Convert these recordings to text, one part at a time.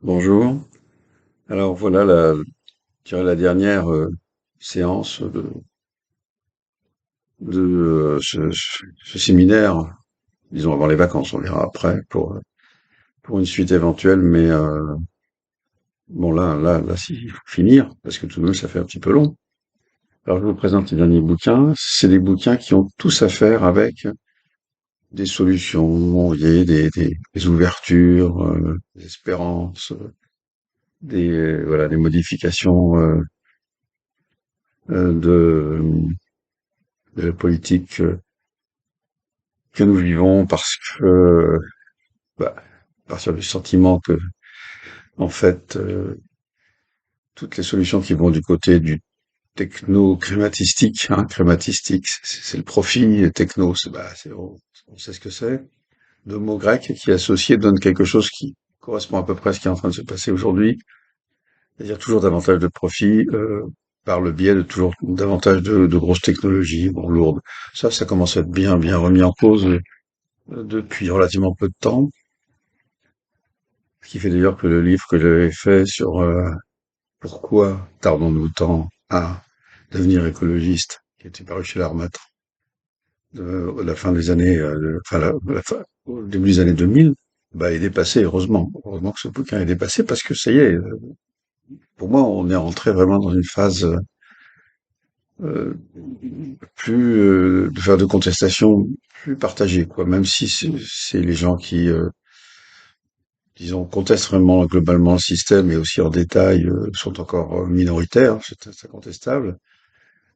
Bonjour. Alors voilà je dirais la dernière séance de ce séminaire, disons avant les vacances, on verra après pour une suite éventuelle, mais bon là, il faut finir parce que tout de même ça fait un petit peu long. Alors je vous présente les derniers bouquins. C'est des bouquins qui ont tous à faire avec des solutions, vous voyez, des ouvertures, des espérances, des modifications de la politique que nous vivons parce que, bah, à partir du sentiment que, en fait, toutes les solutions qui vont du côté du techno-crématistique, hein, crématistique, c'est le profit, et techno, on sait ce que c'est. Le mot grec qui est associé donne quelque chose qui correspond à peu près à ce qui est en train de se passer aujourd'hui, c'est-à-dire toujours davantage de profit, par le biais de toujours davantage de grosses technologies, bon, lourdes. Ça commence à être bien remis en cause depuis relativement peu de temps. Ce qui fait d'ailleurs que le livre que j'avais fait sur pourquoi tardons-nous tant à devenir écologiste, qui était paru chez l'Harmattre, à la fin des années, au début des années 2000, bah, est dépassé, heureusement. Heureusement que ce bouquin est dépassé parce que ça y est, pour moi, on est rentré vraiment dans une phase euh, plus de contestation plus partagée, quoi. Même si c'est les gens qui disons, contestent vraiment globalement le système et aussi en détail sont encore minoritaires, c'est incontestable,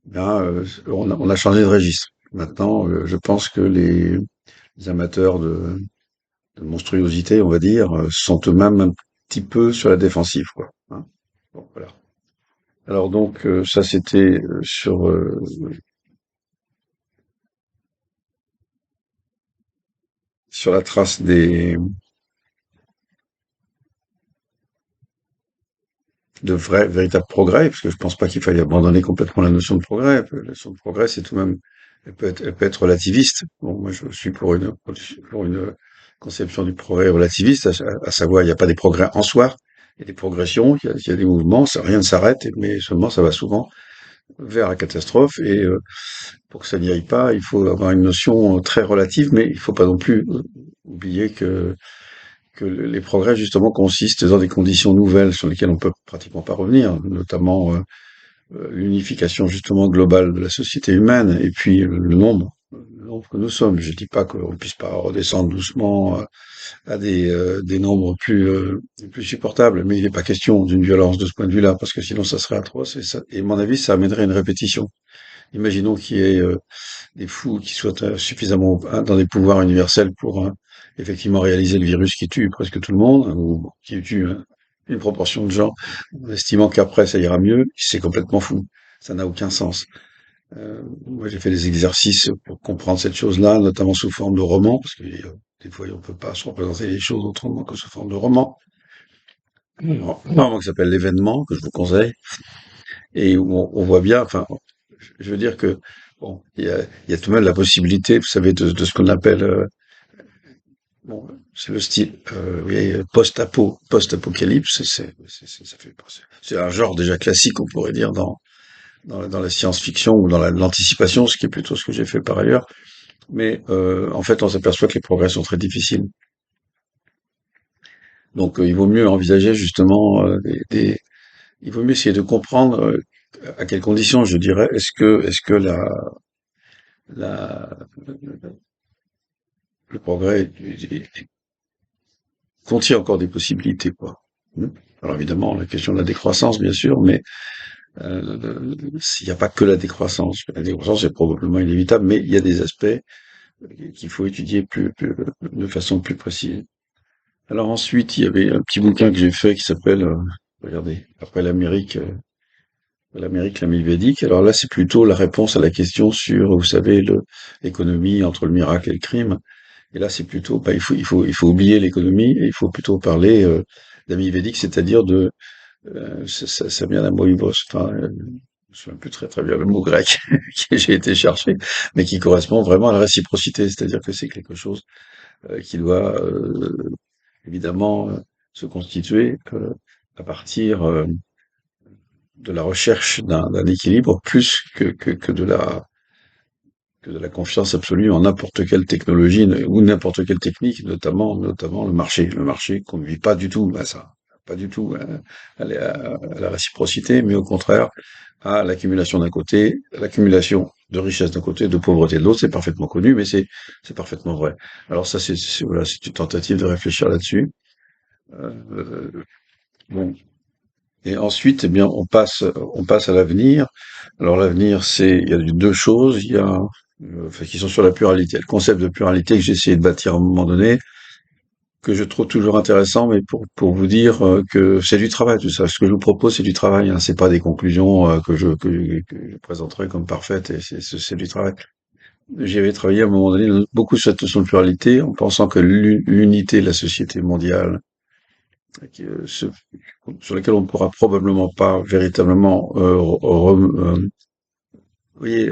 ben, on a changé de registre. Maintenant, je pense que les amateurs de monstruosité, on va dire, sont eux-mêmes un petit peu sur la défensive, quoi. Hein. Bon, voilà. Alors donc, ça c'était sur la trace de véritables progrès, parce que je pense pas qu'il faille abandonner complètement la notion de progrès. La notion de progrès, c'est tout de même, elle peut être relativiste. Bon, moi, je suis pour une conception du progrès relativiste, à savoir, il n'y a pas des progrès en soi, il y a des progressions, il y a des mouvements, rien ne s'arrête, mais seulement ça va souvent vers la catastrophe, et pour que ça n'y aille pas, il faut avoir une notion très relative, mais il faut pas non plus oublier que les progrès justement consistent dans des conditions nouvelles sur lesquelles on peut pratiquement pas revenir, notamment l'unification justement globale de la société humaine et puis le nombre que nous sommes. Je dis pas qu'on puisse pas redescendre doucement à des nombres plus supportables, mais il n'est pas question d'une violence de ce point de vue-là, parce que sinon ça serait atroce et, ça, et à mon avis ça amènerait une répétition. Imaginons qu'il y ait des fous qui soient suffisamment dans des pouvoirs universels pour effectivement réaliser le virus qui tue presque tout le monde, ou qui tue une proportion de gens, en estimant qu'après ça ira mieux, c'est complètement fou. Ça n'a aucun sens. Moi, j'ai fait des exercices pour comprendre cette chose-là, notamment sous forme de roman, parce que des fois, on peut pas se représenter les choses autrement que sous forme de roman. Un roman qui s'appelle L'événement, que je vous conseille, et où on voit bien, enfin, je veux dire que bon, il y a tout de même la possibilité, vous savez, de ce qu'on appelle, bon, c'est le style, oui, post-apocalypse. Ça fait, c'est un genre déjà classique, on pourrait dire, dans la science-fiction ou dans l'anticipation, ce qui est plutôt ce que j'ai fait par ailleurs. Mais en fait, on s'aperçoit que les progrès sont très difficiles. Donc, il vaut mieux envisager justement il vaut mieux essayer de comprendre à quelles conditions, je dirais, est-ce que la, le progrès contient encore des possibilités, quoi. Alors évidemment, la question de la décroissance, bien sûr, mais il n'y a pas que la décroissance. La décroissance est probablement inévitable, mais il y a des aspects qu'il faut étudier de façon plus précise. Alors ensuite, il y avait un petit bouquin que j'ai fait qui s'appelle, regardez, après l'Amérique, l'ami védique. Alors là, c'est plutôt la réponse à la question sur, vous savez, l'économie entre le miracle et le crime. Et là, c'est plutôt, bah, il faut oublier l'économie et il faut plutôt parler d'ami védique, c'est-à-dire ça vient d'un mot ubos, enfin, je me souviens plus très bien le mot grec que j'ai été chercher, mais qui correspond vraiment à la réciprocité, c'est-à-dire que c'est quelque chose qui doit évidemment se constituer à partir de la recherche d'un équilibre plus que de la confiance absolue en n'importe quelle technologie ou n'importe quelle technique, notamment le marché. Le marché qu'on ne vit pas du tout à ça, pas du tout à la réciprocité, mais au contraire à l'accumulation d'un côté, l'accumulation de richesse d'un côté, de pauvreté de l'autre. C'est parfaitement connu, mais c'est parfaitement vrai. Alors ça, voilà, c'est une tentative de réfléchir là-dessus. Euh, bon. Et ensuite, eh bien, on passe à l'avenir. Alors l'avenir, il y a deux choses. Il y a, enfin, qui sont sur la pluralité. Le concept de pluralité que j'ai essayé de bâtir à un moment donné, que je trouve toujours intéressant, mais pour vous dire que c'est du travail, tout ça. Ce que je vous propose, c'est du travail. Hein. C'est pas des conclusions que je présenterai comme parfaites. Et c'est du travail. J'y avais travaillé à un moment donné beaucoup sur cette notion de pluralité, en pensant que l'unité de la société mondiale, qui, sur laquelle on ne pourra probablement pas véritablement vous voyez,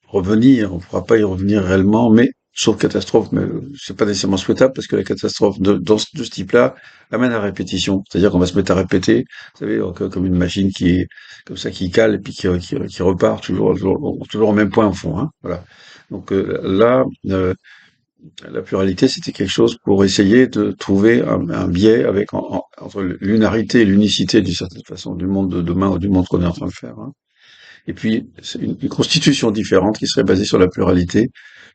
revenir, on ne pourra pas y revenir réellement, mais sauf catastrophe, mais c'est pas nécessairement souhaitable parce que la catastrophe de ce type-là amène à la répétition. C'est-à-dire qu'on va se mettre à répéter, vous savez, comme une machine qui est comme ça, qui cale et puis qui repart toujours au même point au fond. Hein, voilà. Donc là, la pluralité, c'était quelque chose pour essayer de trouver un biais entre l'unarité et l'unicité d'une certaine façon du monde de demain ou du monde qu'on est en train de faire. Hein. Et puis, c'est une constitution différente qui serait basée sur la pluralité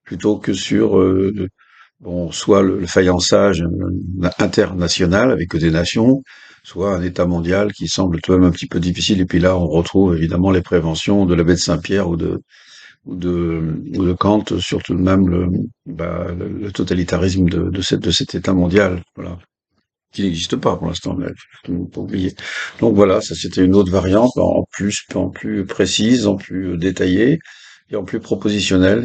plutôt que sur bon, soit le faïençage international avec que des nations, soit un État mondial qui semble tout de même un petit peu difficile. Et puis là, on retrouve évidemment les préventions de l'abbé de Saint-Pierre ou de Kant sur tout de même le totalitarisme de cet État mondial. Voilà, qui n'existe pas pour l'instant, mais faut pas oublier. Donc voilà, ça c'était une autre variante, en plus précise, en plus détaillée et en plus propositionnelle.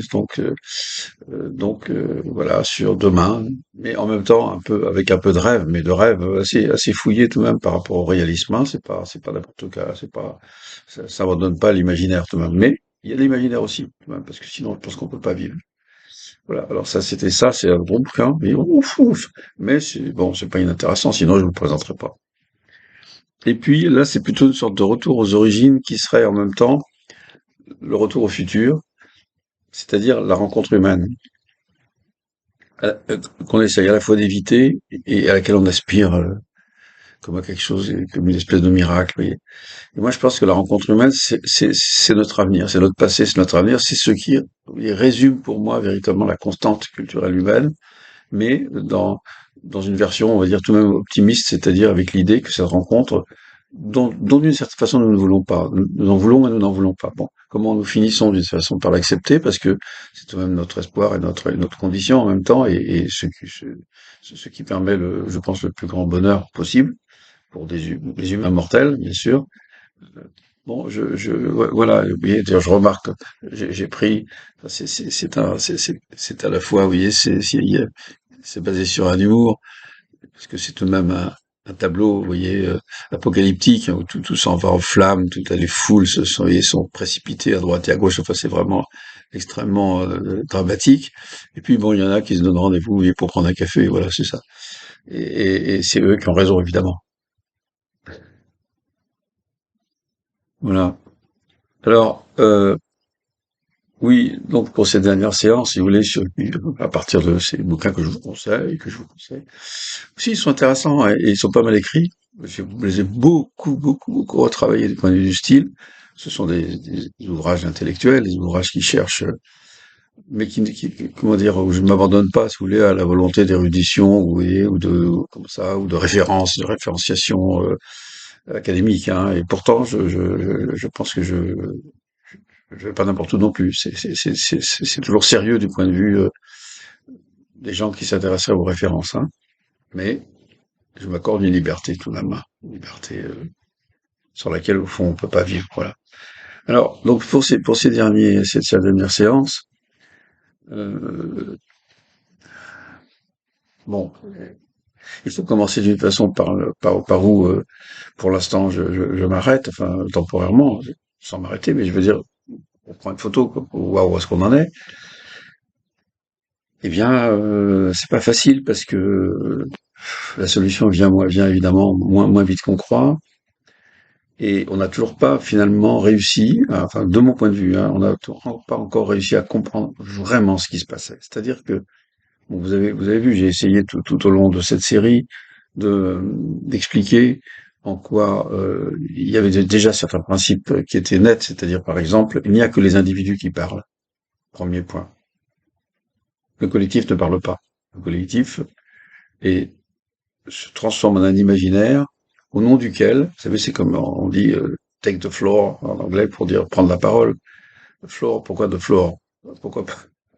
Voilà, sur demain, mais en même temps un peu avec un peu de rêve, mais de rêve assez fouillé tout de même par rapport au réalisme. Hein. C'est pas n'importe quoi, c'est pas ça abandonne pas l'imaginaire tout de même, mais il y a de l'imaginaire aussi, tout de même, parce que sinon je pense qu'on peut pas vivre. Voilà, alors ça, c'est un gros bouquin, mais ouf. Mais c'est bon, c'est pas inintéressant, sinon je vous le présenterai pas. Et puis là, c'est plutôt une sorte de retour aux origines qui serait en même temps le retour au futur, c'est-à-dire la rencontre humaine, qu'on essaye à la fois d'éviter et à laquelle on aspire comme à quelque chose, comme une espèce de miracle. Vous voyez. Et moi, je pense que la rencontre humaine, c'est notre avenir, c'est notre passé, c'est notre avenir, c'est ce qui résume pour moi véritablement la constante culturelle humaine, mais dans une version, on va dire, tout de même optimiste, c'est-à-dire avec l'idée que cette rencontre, dont d'une certaine façon nous ne voulons pas, nous en voulons et nous n'en voulons pas. Bon, comment nous finissons d'une façon par l'accepter, parce que c'est tout de même notre espoir et notre condition en même temps, et ce qui permet je pense, le plus grand bonheur possible pour des humains mortels, bien sûr. Bon, voilà, vous voyez, d'ailleurs, je remarque, j'ai pris, c'est à la fois, vous voyez, c'est basé sur un humour, parce que c'est tout de même un tableau, vous voyez, apocalyptique, hein, où tout s'en va en flammes, toutes les foules sont précipitées à droite et à gauche. Enfin, c'est vraiment extrêmement dramatique. Et puis bon, il y en a qui se donnent rendez-vous, vous voyez, pour prendre un café. Et voilà, c'est ça. Et c'est eux qui ont raison, évidemment. Voilà. Alors, oui, donc pour cette dernière séance, si vous voulez, à partir de ces bouquins que je vous conseille, si, ils sont intéressants et ils sont pas mal écrits. Je les ai beaucoup retravaillés du point de vue du style. Ce sont des ouvrages intellectuels, des ouvrages qui cherchent, mais comment dire, où je ne m'abandonne pas, si vous voulez, à la volonté d'érudition, vous voyez, ou de, comme ça, ou de référence, de référenciation académique. Hein. Et pourtant, je pense que je vais pas n'importe où non plus. C'est toujours sérieux du point de vue des gens qui s'intéresseraient aux références. Hein. Mais je m'accorde une liberté tout de même, hein. Une liberté sur laquelle au fond on peut pas vivre. Voilà. Alors donc pour ces dernières séances, euh, bon, il faut commencer d'une façon par où pour l'instant je m'arrête, enfin temporairement, sans m'arrêter, mais je veux dire on prend une photo quoi, pour voir où est-ce qu'on en est. Eh bien c'est pas facile parce que la solution vient évidemment moins vite qu'on croit. Et on n'a toujours pas finalement réussi, enfin de mon point de vue, hein, on n'a toujours pas encore réussi à comprendre vraiment ce qui se passait. C'est-à-dire que bon, vous avez vu, j'ai essayé tout au long de cette série d'expliquer en quoi il y avait déjà certains principes qui étaient nets, c'est-à-dire par exemple, il n'y a que les individus qui parlent. Premier point. Le collectif ne parle pas. Le collectif est, se transforme en un imaginaire au nom duquel, vous savez, c'est comme on dit take the floor en anglais pour dire prendre la parole. The floor, pourquoi the floor? Pourquoi pas,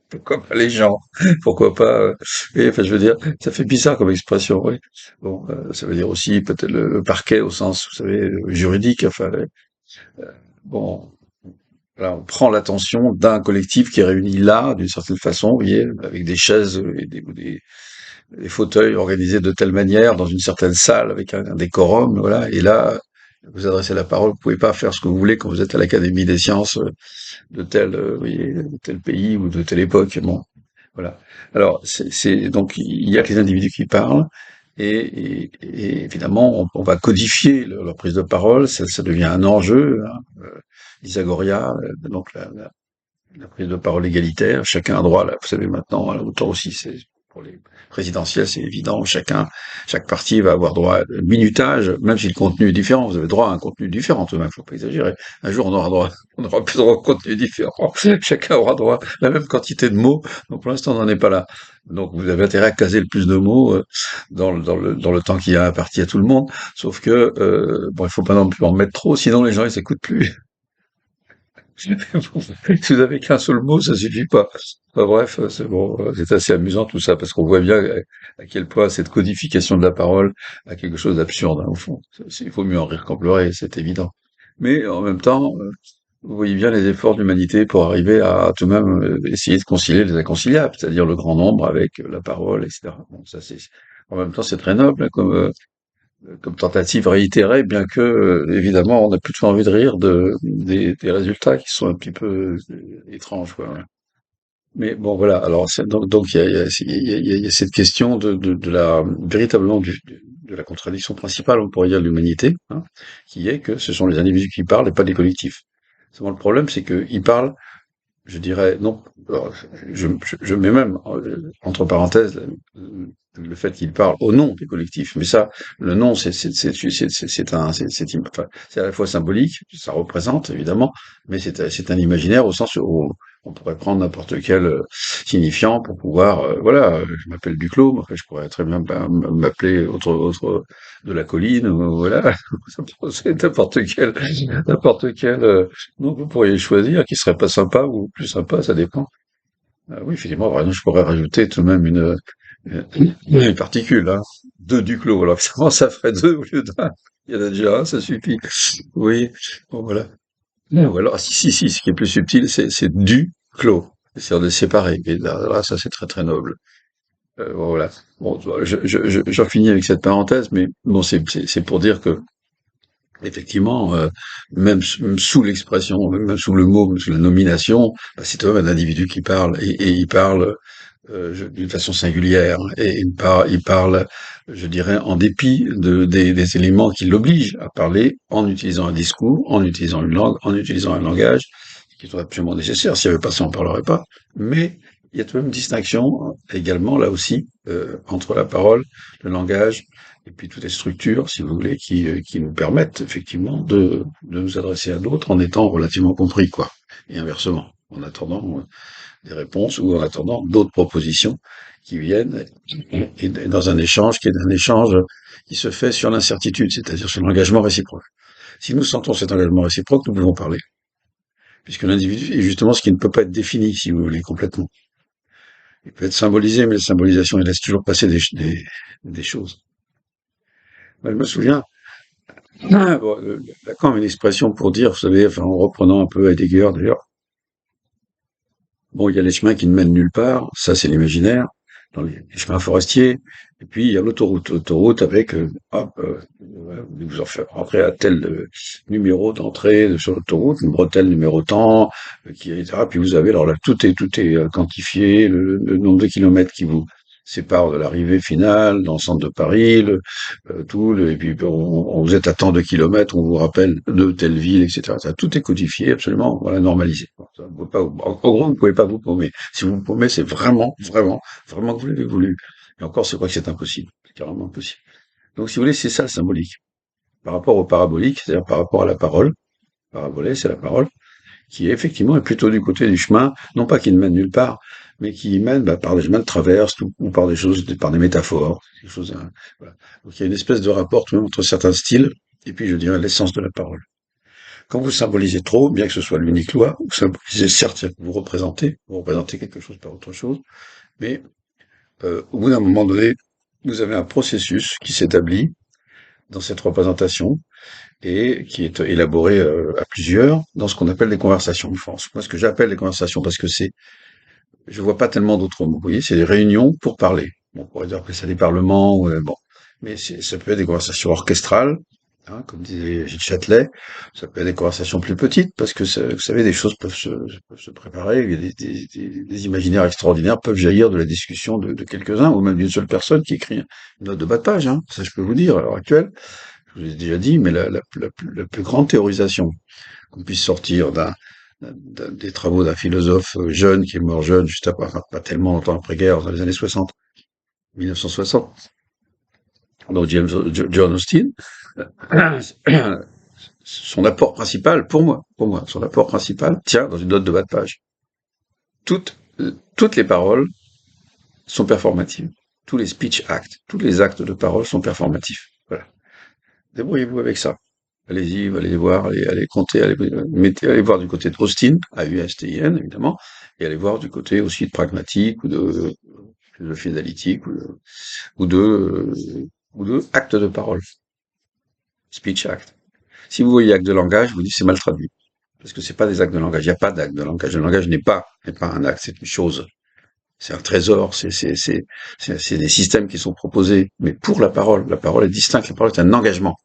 pourquoi pas les gens? Pourquoi pas oui, enfin, je veux dire, ça fait bizarre comme expression, oui. Bon, ça veut dire aussi peut-être le parquet au sens, vous savez, juridique. Enfin, bon, là, on prend l'attention d'un collectif qui est réuni là, d'une certaine façon, vous voyez, avec des chaises et des fauteuils organisés de telle manière dans une certaine salle avec un décorum, voilà. Et là, vous adressez la parole, vous pouvez pas faire ce que vous voulez quand vous êtes à l'Académie des sciences de tel, vous voyez, de tel pays ou de telle époque. Bon, voilà. Alors, donc il y a que les individus qui parlent. Et évidemment, on va codifier leur prise de parole, ça devient un enjeu, hein. Isagoria, donc la prise de parole égalitaire, chacun a droit, là, vous savez maintenant, à autant aussi, c'est pour les présidentielles, c'est évident, chaque parti va avoir droit à un minutage, même si le contenu est différent, vous avez droit à un contenu différent, tout de même, faut pas exagérer. Un jour, on aura plus droit à un contenu différent, chacun aura droit à la même quantité de mots, donc pour l'instant, on n'en est pas là. Donc vous avez intérêt à caser le plus de mots dans le temps qui a imparti à tout le monde, sauf que, bon, il faut pas non plus en mettre trop, sinon les gens, ils s'écoutent plus. Si vous avez qu'un seul mot, ça suffit pas. Enfin, bref, c'est bon, c'est assez amusant tout ça, parce qu'on voit bien à quel point cette codification de la parole a quelque chose d'absurde, hein, au fond. Il faut mieux en rire qu'en pleurer, c'est évident. Mais en même temps, vous voyez bien les efforts de l'humanité pour arriver à tout de même essayer de concilier les inconciliables, c'est-à-dire le grand nombre avec la parole, etc. Bon, ça c'est, en même temps, c'est très noble, hein, comme tentative réitérée, bien que, évidemment, on a plutôt envie de rire des résultats qui sont un petit peu étranges, quoi. Mais bon, voilà. Alors, donc il y a cette question de la véritablement de la contradiction principale, on pourrait dire, de l'humanité, hein, qui est que ce sont les individus qui parlent et pas les collectifs. Seulement, le problème, c'est qu'ils parlent, je dirais, non, alors, je mets même entre parenthèses le fait qu'il parle au nom des collectifs. Mais ça, le nom, enfin, c'est à la fois symbolique, ça représente évidemment, mais c'est un imaginaire au sens où on pourrait prendre n'importe quel signifiant pour pouvoir, voilà, je m'appelle Duclos, mais après je pourrais très bien m'appeler autre de la colline, voilà, c'est n'importe quel nom que vous pourriez choisir, qui serait pas sympa ou plus sympa, ça dépend. Oui, effectivement, par exemple, je pourrais rajouter tout de même une particule, hein. Deux Duclos. Alors, évidemment, ça ferait deux au lieu d'un. Il y en a déjà un, ça suffit. Oui, bon, voilà. Ou alors, si, ce qui est plus subtil, c'est du clos. C'est-à-dire de séparer. Et là, ça, c'est très, très noble. Bon, voilà. Bon, j'en finis avec cette parenthèse, mais bon, c'est pour dire que effectivement, même sous l'expression, même sous le mot, même sous la nomination, bah, c'est quand même un individu qui parle, et il parle d'une façon singulière, et il parle, je dirais, en dépit des éléments qui l'obligent à parler, en utilisant un discours, en utilisant une langue, en utilisant un langage, qui sont absolument nécessaires. S'il n'y avait pas ça, on ne parlerait pas. Mais il y a tout de même une distinction également, là aussi, entre la parole, le langage, et puis toutes les structures, si vous voulez, qui nous permettent effectivement de nous adresser à d'autres en étant relativement compris, quoi. Et inversement, en attendant des réponses ou en attendant d'autres propositions qui viennent, et dans un échange qui est un échange qui se fait sur l'incertitude, c'est-à-dire sur l'engagement réciproque. Si nous sentons cet engagement réciproque, nous pouvons parler, puisque l'individu est justement ce qui ne peut pas être défini, si vous voulez, complètement. Il peut être symbolisé, mais la symbolisation, elle laisse toujours passer des choses. Moi, je me souviens, bon, Lacan avait une expression pour dire, vous savez, enfin, en reprenant un peu Heidegger d'ailleurs, bon, il y a les chemins qui ne mènent nulle part, ça c'est l'imaginaire, dans les chemins forestiers, et puis il y a l'autoroute avec, hop, vous en faites rentrer à tel numéro d'entrée sur l'autoroute, une bretelle numéro tant, etc. Puis vous avez, alors là, tout est quantifié, le nombre de kilomètres sépare de l'arrivée finale dans le centre de Paris, et puis vous êtes à tant de kilomètres, on vous rappelle de telle ville, etc. Ça, tout est codifié, absolument, voilà, normalisé. Bon, ça, vous pouvez pas, en gros, vous pouvez pas vous paumer. Si vous vous paumez, c'est vraiment, vraiment, vraiment que vous l'avez voulu. Et encore, c'est quoi que c'est impossible. C'est carrément impossible. Donc, si vous voulez, c'est ça le symbolique. Par rapport au parabolique, c'est-à-dire par rapport à la parole, parabolée, c'est la parole, qui effectivement est plutôt du côté du chemin, non pas qui ne mène nulle part, mais qui mène par des chemins de traverse ou par des choses, par des métaphores, des choses. Voilà. Donc il y a une espèce de rapport tout de même entre certains styles et puis je dirais l'essence de la parole. Quand vous symbolisez trop, bien que ce soit l'unique loi, vous symbolisez certes, vous représentez quelque chose par autre chose, mais au bout d'un moment donné, vous avez un processus qui s'établit dans cette représentation et qui est élaboré à plusieurs dans ce qu'on appelle les conversations de France. Moi, ce que j'appelle les conversations, parce que je vois pas tellement d'autres mots. Vous voyez, c'est des réunions pour parler. Bon, on pourrait dire que c'est des parlements, bon, mais ça peut être des conversations orchestrales, hein, comme disait Gilles Châtelet. Ça peut être des conversations plus petites, parce que vous savez, des choses peuvent se préparer. Il y a des imaginaires extraordinaires peuvent jaillir de la discussion de quelques-uns, ou même d'une seule personne qui écrit une note de bas de page. Hein. Ça, je peux vous dire à l'heure actuelle. Je vous l'ai déjà dit, mais la plus grande théorisation qu'on puisse sortir des travaux d'un philosophe jeune qui est mort jeune, juste après, enfin, pas tellement longtemps après-guerre, dans les années 60, 1960, donc John Austin, son apport principal, pour moi, son apport principal tient dans une note de bas de page. Toutes les paroles sont performatives. Tous les speech acts, tous les actes de parole sont performatifs. Voilà. Débrouillez-vous avec ça. Allez-y, allez voir, allez compter, allez voir du côté de Austin, A-U-S-T-I-N, évidemment, et allez voir du côté aussi de pragmatique ou de philosophie analytique ou de, euh, ou de acte de parole, speech act. Si vous voyez acte de langage, je vous dis c'est mal traduit. Parce que c'est pas des actes de langage. Il n'y a pas d'acte de langage. Le langage n'est pas un acte, c'est une chose. C'est un trésor, c'est des systèmes qui sont proposés. Mais pour la parole est distincte. La parole est un engagement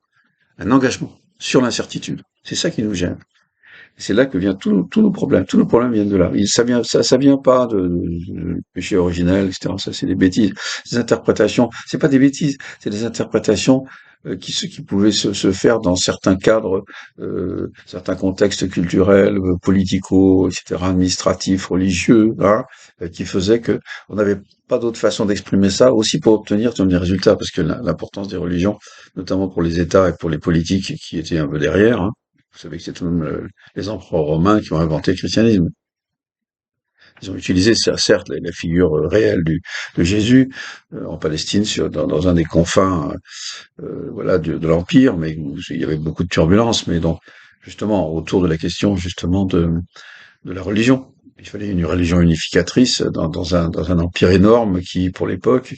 sur l'incertitude. C'est ça qui nous gêne. C'est là que viennent tous nos problèmes. Tous nos problèmes viennent de là. Ça vient pas de péché originel, etc. Ça, c'est des bêtises. Des interprétations. C'est pas des bêtises. C'est des interprétations qui pouvaient se faire dans certains cadres, certains contextes culturels, politico, etc., administratifs, religieux, hein, qui faisaient que on n'avait pas d'autre façon d'exprimer ça, aussi pour obtenir des résultats, parce que l'importance des religions, notamment pour les États et pour les politiques qui étaient un peu derrière, hein, vous savez que c'est tout de même les empereurs romains qui ont inventé le christianisme. Ils ont utilisé, certes, la figure réelle de Jésus en Palestine, dans un des confins, voilà, de l'empire, mais où il y avait beaucoup de turbulences. Mais donc, justement, autour de la question justement de la religion, il fallait une religion unificatrice dans un empire énorme qui, pour l'époque,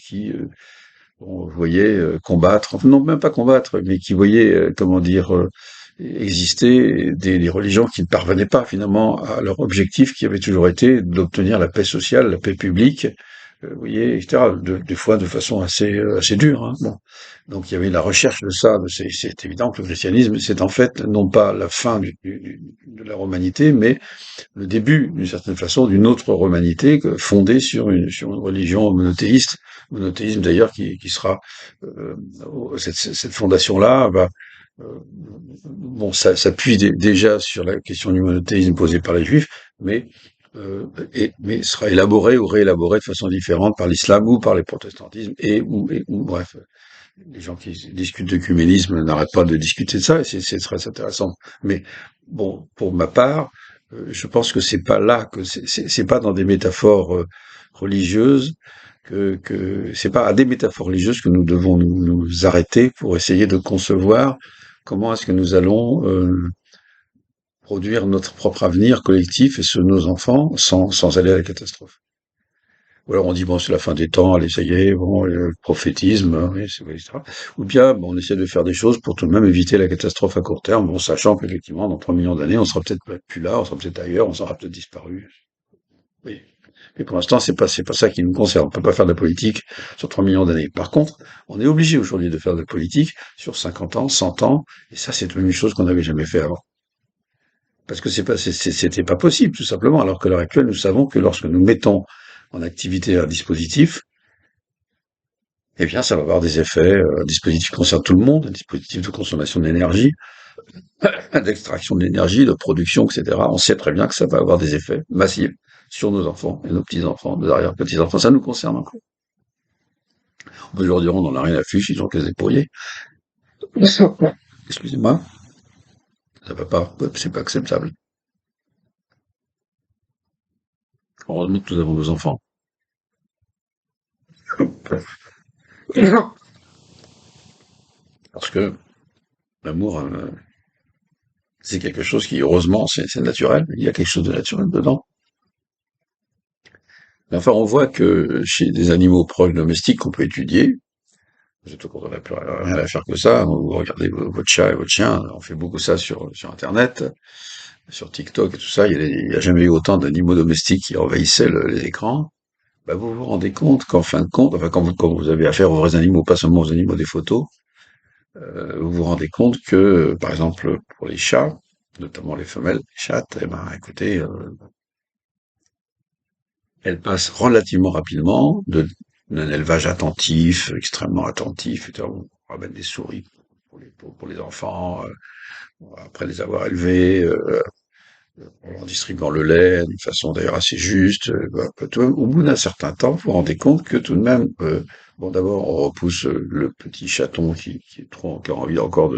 on voyait combattre, non même pas combattre, mais qui voyait, comment dire, exister des religions qui ne parvenaient pas finalement à leur objectif qui avait toujours été d'obtenir la paix sociale, la paix publique, vous voyez, etc. Des fois de façon assez dure. Hein, bon. Donc il y avait la recherche de ça. C'est évident que le christianisme, c'est en fait non pas la fin de la romanité, mais le début, d'une certaine façon, d'une autre romanité fondée sur une religion monothéiste, monothéisme d'ailleurs qui sera cette fondation-là. Bon, ça s'appuie déjà sur la question du monothéisme posée par les Juifs, mais mais sera élaboré ou réélaboré de façon différente par l'islam ou par les protestantismes ou bref, les gens qui discutent d'œcuménisme n'arrêtent pas de discuter de ça et c'est très intéressant. Mais bon, pour ma part, je pense que c'est pas là que c'est pas dans des métaphores religieuses que c'est pas à des métaphores religieuses que nous devons nous arrêter pour essayer de concevoir comment est-ce que nous allons produire notre propre avenir collectif et ceux de nos enfants sans aller à la catastrophe. Ou alors on dit bon c'est la fin des temps, allez ça y est, bon le prophétisme, oui, etc. Ou bien bon, on essaie de faire des choses pour tout de même éviter la catastrophe à court terme, bon sachant qu'effectivement dans 3 millions d'années on sera peut-être plus là, on sera peut-être ailleurs, on sera peut-être disparu. Oui. Mais pour l'instant c'est pas ça qui nous concerne. On peut pas faire de la politique sur 3 millions d'années. Par contre, on est obligé aujourd'hui de faire de la politique sur 50 ans, 100 ans, et ça c'est une chose qu'on n'avait jamais fait avant. Parce que c'était pas possible, tout simplement. Alors qu'à l'heure actuelle, nous savons que lorsque nous mettons en activité un dispositif, eh bien, ça va avoir des effets, un dispositif qui concerne tout le monde, un dispositif de consommation d'énergie, d'extraction de l'énergie, de production, etc. On sait très bien que ça va avoir des effets massifs sur nos enfants et nos petits-enfants, nos arrière-petits-enfants. Ça nous concerne encore. On peut leur dire, on n'en a rien à fiche, ils ont qu'à se débrouiller. Excusez-moi, ça va pas, c'est pas acceptable. Heureusement que nous avons nos enfants. Parce que l'amour, c'est quelque chose qui, heureusement, c'est naturel. Il y a quelque chose de naturel dedans. Mais enfin, on voit que chez des animaux proches domestiques qu'on peut étudier, surtout quand on n'a plus rien à faire que ça, vous regardez votre chat et votre chien, on fait beaucoup ça sur Internet, sur TikTok et tout ça, il y a jamais eu autant d'animaux domestiques qui envahissaient les écrans. Bah, vous vous rendez compte qu'en fin de compte, enfin, quand vous avez affaire aux vrais animaux, pas seulement aux animaux des photos, vous vous rendez compte que, par exemple, pour les chats, notamment les femelles chattes, eh ben, écoutez, elles passent relativement rapidement d'un élevage attentif, extrêmement attentif, etc. On ramène des souris pour les enfants, après les avoir élevés, en leur distribuant le lait d'une façon d'ailleurs assez juste. Au bout d'un certain temps, vous vous rendez compte que tout de même, bon d'abord on repousse le petit chaton qui est trop, qui a envie encore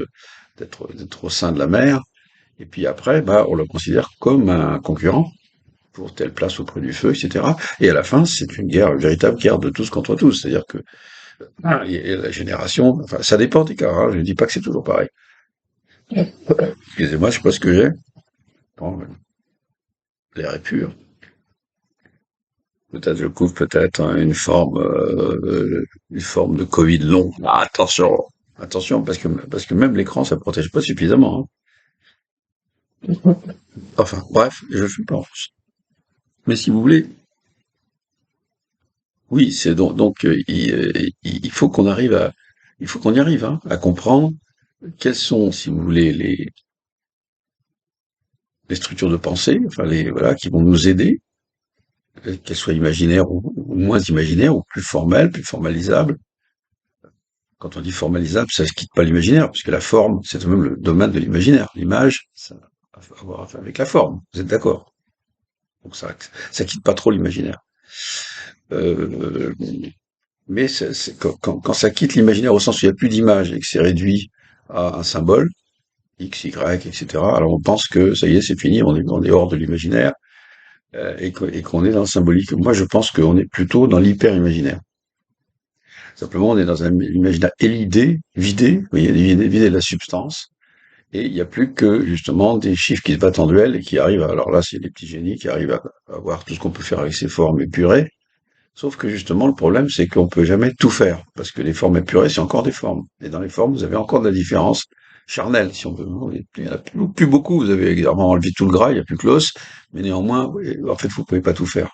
d'être au sein de la mère, et puis après, bah, on le considère comme un concurrent pour telle place auprès du feu, etc. Et à la fin, c'est une guerre, une véritable guerre de tous contre tous. C'est-à-dire que et la génération, enfin, ça dépend des cas. Hein, je ne dis pas que c'est toujours pareil. Excusez-moi, je sais pas ce que j'ai. Bon, l'air est pur. Peut-être je couvre peut-être hein, une forme de Covid long. Ah, attention, attention, parce que même l'écran, ça protège pas suffisamment. Hein. Enfin, bref, je suis pas en France. Mais si vous voulez, oui, c'est il faut qu'on arrive il faut qu'on y arrive hein, à comprendre quelles sont, si vous voulez, les structures de pensée, enfin voilà, qui vont nous aider, qu'elles soient imaginaires ou moins imaginaires, ou plus formelles, plus formalisables. Quand on dit formalisable, ça ne quitte pas l'imaginaire, puisque la forme, c'est tout de même le domaine de l'imaginaire. L'image, ça a à voir avec la forme. Vous êtes d'accord? Donc ça quitte pas trop l'imaginaire. Euh, mais quand ça quitte l'imaginaire au sens où il n'y a plus d'image et que c'est réduit à un symbole, X, Y, etc., alors on pense que ça y est, c'est fini, on est hors de l'imaginaire et qu'on est dans le symbolique. Moi, je pense qu'on est plutôt dans l'hyper-imaginaire. Simplement, on est dans un imaginaire élidé, vidé, vous voyez, vidé de la substance, et il n'y a plus que, justement, des chiffres qui se battent en duel et qui arrivent, alors là, c'est des petits génies qui arrivent à voir tout ce qu'on peut faire avec ces formes épurées. Sauf que, justement, le problème, c'est qu'on peut jamais tout faire, parce que les formes épurées, c'est encore des formes. Et dans les formes, vous avez encore de la différence charnelle, si on veut. Il n'y en a plus beaucoup, vous avez évidemment enlevé tout le gras, il n'y a plus que l'os, mais néanmoins, en fait, vous pouvez pas tout faire.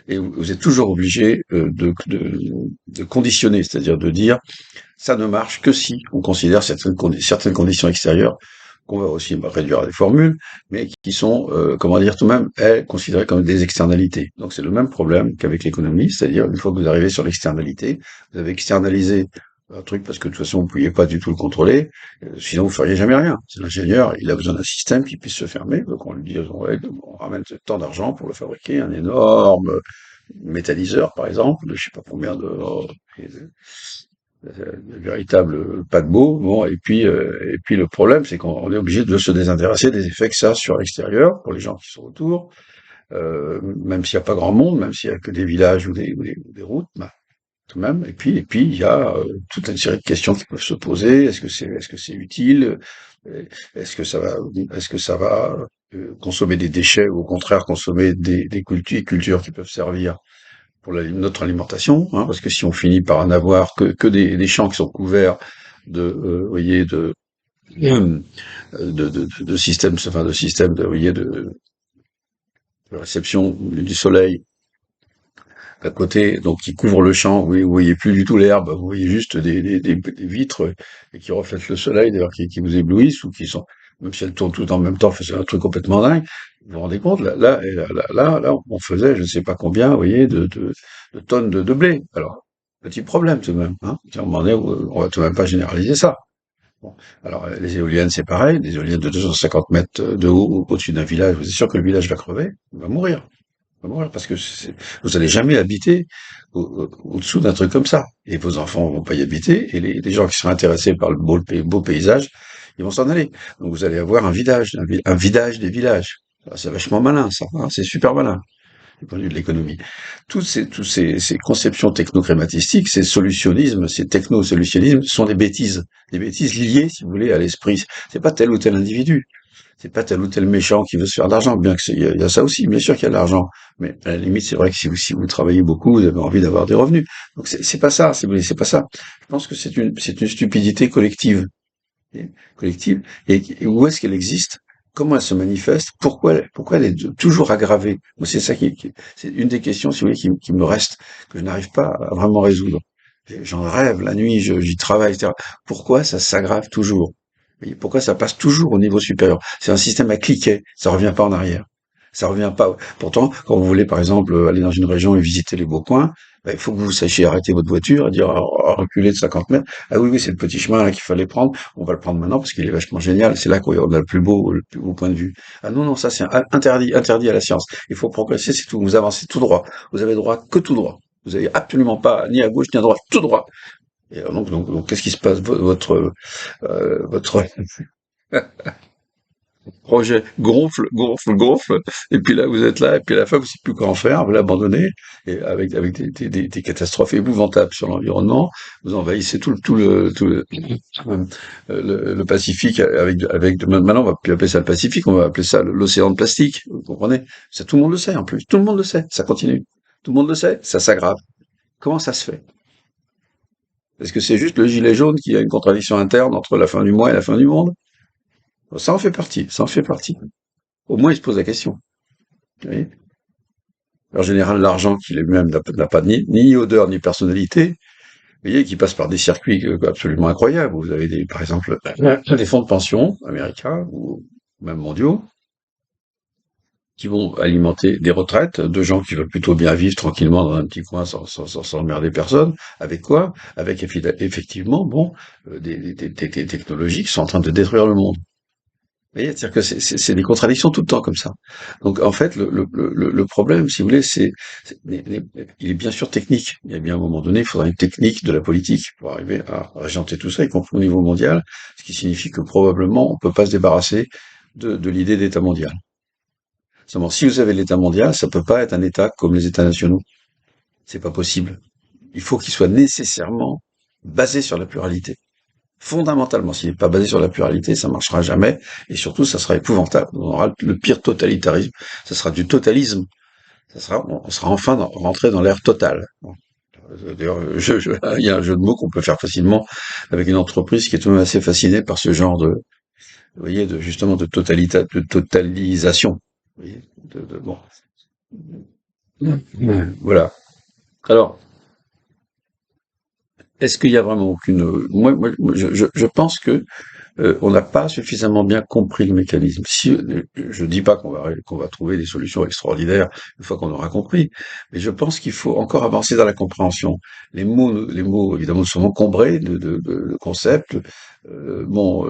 Et vous êtes toujours obligé de conditionner, c'est-à-dire de dire ça ne marche que si on considère certaines conditions extérieures qu'on va aussi réduire à des formules, mais qui sont, comment dire, tout de même, considérées comme des externalités. Donc c'est le même problème qu'avec l'économie, c'est-à-dire une fois que vous arrivez sur l'externalité, vous avez externalisé un truc parce que de toute façon vous ne pouviez pas du tout le contrôler, sinon vous feriez jamais rien. C'est l'ingénieur, il a besoin d'un système qui puisse se fermer, donc on lui dit ouais, on ramène tant d'argent pour le fabriquer, un énorme méthaniseur par exemple, de je sais pas combien de véritable paquebot. Bon, et puis le problème, c'est qu'on est obligé de se désintéresser des effets que ça a sur l'extérieur pour les gens qui sont autour, même s'il n'y a pas grand monde, même s'il y a que des villages ou des routes, bah, tout de même. Et puis il y a toute une série de questions qui peuvent se poser. Est-ce que c'est utile? Est-ce que ça va, est-ce que ça va consommer des déchets ou au contraire consommer des cultures qui peuvent servir pour notre alimentation, hein, parce que si on finit par en avoir que des champs qui sont couverts de, vous voyez, de systèmes, enfin de systèmes de, vous voyez, de réception du soleil à côté, donc qui couvrent le champ, vous voyez plus du tout l'herbe, vous voyez juste des vitres et qui reflètent le soleil, d'ailleurs, qui vous éblouissent ou qui sont, même si elles tournent tout en même temps, c'est un truc complètement dingue. Vous vous rendez compte, là, on faisait, je ne sais pas combien, vous voyez, de tonnes de blé. Alors, petit problème tout de même, hein. À un moment donné, on va tout de même pas généraliser ça. Bon. Alors, les éoliennes, c'est pareil, des éoliennes de 250 mètres de haut au-dessus d'un village, vous êtes sûr que le village va crever? Il va mourir. Il va mourir parce que vous allez jamais habiter au-dessous d'un truc comme ça. Et vos enfants vont pas y habiter, et les gens qui sont intéressés par le beau paysage, ils vont s'en aller. Donc vous allez avoir un vidage des villages. Ah, c'est vachement malin, ça, hein, c'est super malin du point de vue de l'économie. Ces conceptions technocrématistiques, ces solutionnismes, ces techno-solutionnismes sont des bêtises liées, si vous voulez, à l'esprit. C'est pas tel ou tel individu, c'est pas tel ou tel méchant qui veut se faire de l'argent, bien que il y a ça aussi, bien sûr qu'il y a de l'argent, mais à la limite, c'est vrai que si vous travaillez beaucoup, vous avez envie d'avoir des revenus. Donc c'est pas ça, si vous voulez, c'est pas ça. Je pense que c'est une stupidité collective, et collective, et où est-ce qu'elle existe? Comment elle se manifeste? Pourquoi elle est toujours aggravée? Moi, c'est ça c'est une des questions, si vous voulez, qui me reste, que je n'arrive pas à vraiment résoudre. J'en rêve la nuit, j'y travaille, etc. Pourquoi ça s'aggrave toujours? Et pourquoi ça passe toujours au niveau supérieur? C'est un système à cliquet, ça revient pas en arrière. Ça revient pas. Pourtant, quand vous voulez, par exemple, aller dans une région et visiter les beaux coins, ben, il faut que vous sachiez arrêter votre voiture et dire, reculer de 50 mètres. Ah oui, oui, c'est le petit chemin là qu'il fallait prendre. On va le prendre maintenant parce qu'il est vachement génial. C'est là qu'on a le plus beau point de vue. Ah non, non, ça c'est interdit à la science. Il faut progresser, c'est tout. Vous avancez tout droit. Vous avez droit que tout droit. Vous avez absolument pas ni à gauche ni à droite, tout droit. Et alors donc qu'est-ce qui se passe? Votre projet gonfle, et puis là, vous êtes là, et puis à la fin, vous savez plus quoi en faire, vous l'abandonnez, et avec des catastrophes épouvantables sur l'environnement, vous envahissez le Pacifique maintenant, on va plus appeler ça le Pacifique, on va appeler ça l'océan de plastique, vous comprenez? Ça, tout le monde le sait, en plus. Tout le monde le sait. Ça continue. Tout le monde le sait. Ça s'aggrave. Comment ça se fait? Est-ce que c'est juste le gilet jaune qui a une contradiction interne entre la fin du mois et la fin du monde? Ça en fait partie, ça en fait partie. Au moins, il se pose la question. Vous voyez. En général, l'argent qui lui-même n'a pas ni odeur ni personnalité, vous voyez, qui passe par des circuits absolument incroyables. Vous avez par exemple, des fonds de pension américains ou même mondiaux qui vont alimenter des retraites de gens qui veulent plutôt bien vivre tranquillement dans un petit coin sans emmerder personne. Avec quoi? Avec effectivement, bon, des technologies qui sont en train de détruire le monde. Vous voyez, c'est-à-dire que c'est des contradictions tout le temps comme ça. Donc en fait, le problème, si vous voulez, il est bien sûr technique. Il y a bien un moment donné, il faudra une technique de la politique pour arriver à régenter tout ça, y compris au niveau mondial, ce qui signifie que probablement on peut pas se débarrasser de l'idée d'État mondial. Seulement, si vous avez l'État mondial, ça peut pas être un État comme les États nationaux. C'est pas possible. Il faut qu'il soit nécessairement basé sur la pluralité. Fondamentalement, s'il n'est pas basé sur la pluralité, ça marchera jamais, et surtout, ça sera épouvantable. On aura le pire totalitarisme, ça sera du totalisme. On sera enfin rentré dans l'ère totale. Bon. D'ailleurs, il y a un jeu de mots qu'on peut faire facilement avec une entreprise qui est tout de même assez fascinée par ce genre vous voyez, justement, de totalisation. Vous voyez, bon. Voilà. Alors, est-ce qu'il y a vraiment je pense que on n'a pas suffisamment bien compris le mécanisme. Si, je dis pas qu'on va trouver des solutions extraordinaires une fois qu'on aura compris, mais je pense qu'il faut encore avancer dans la compréhension. Les mots évidemment sont encombrés de concepts. Bon,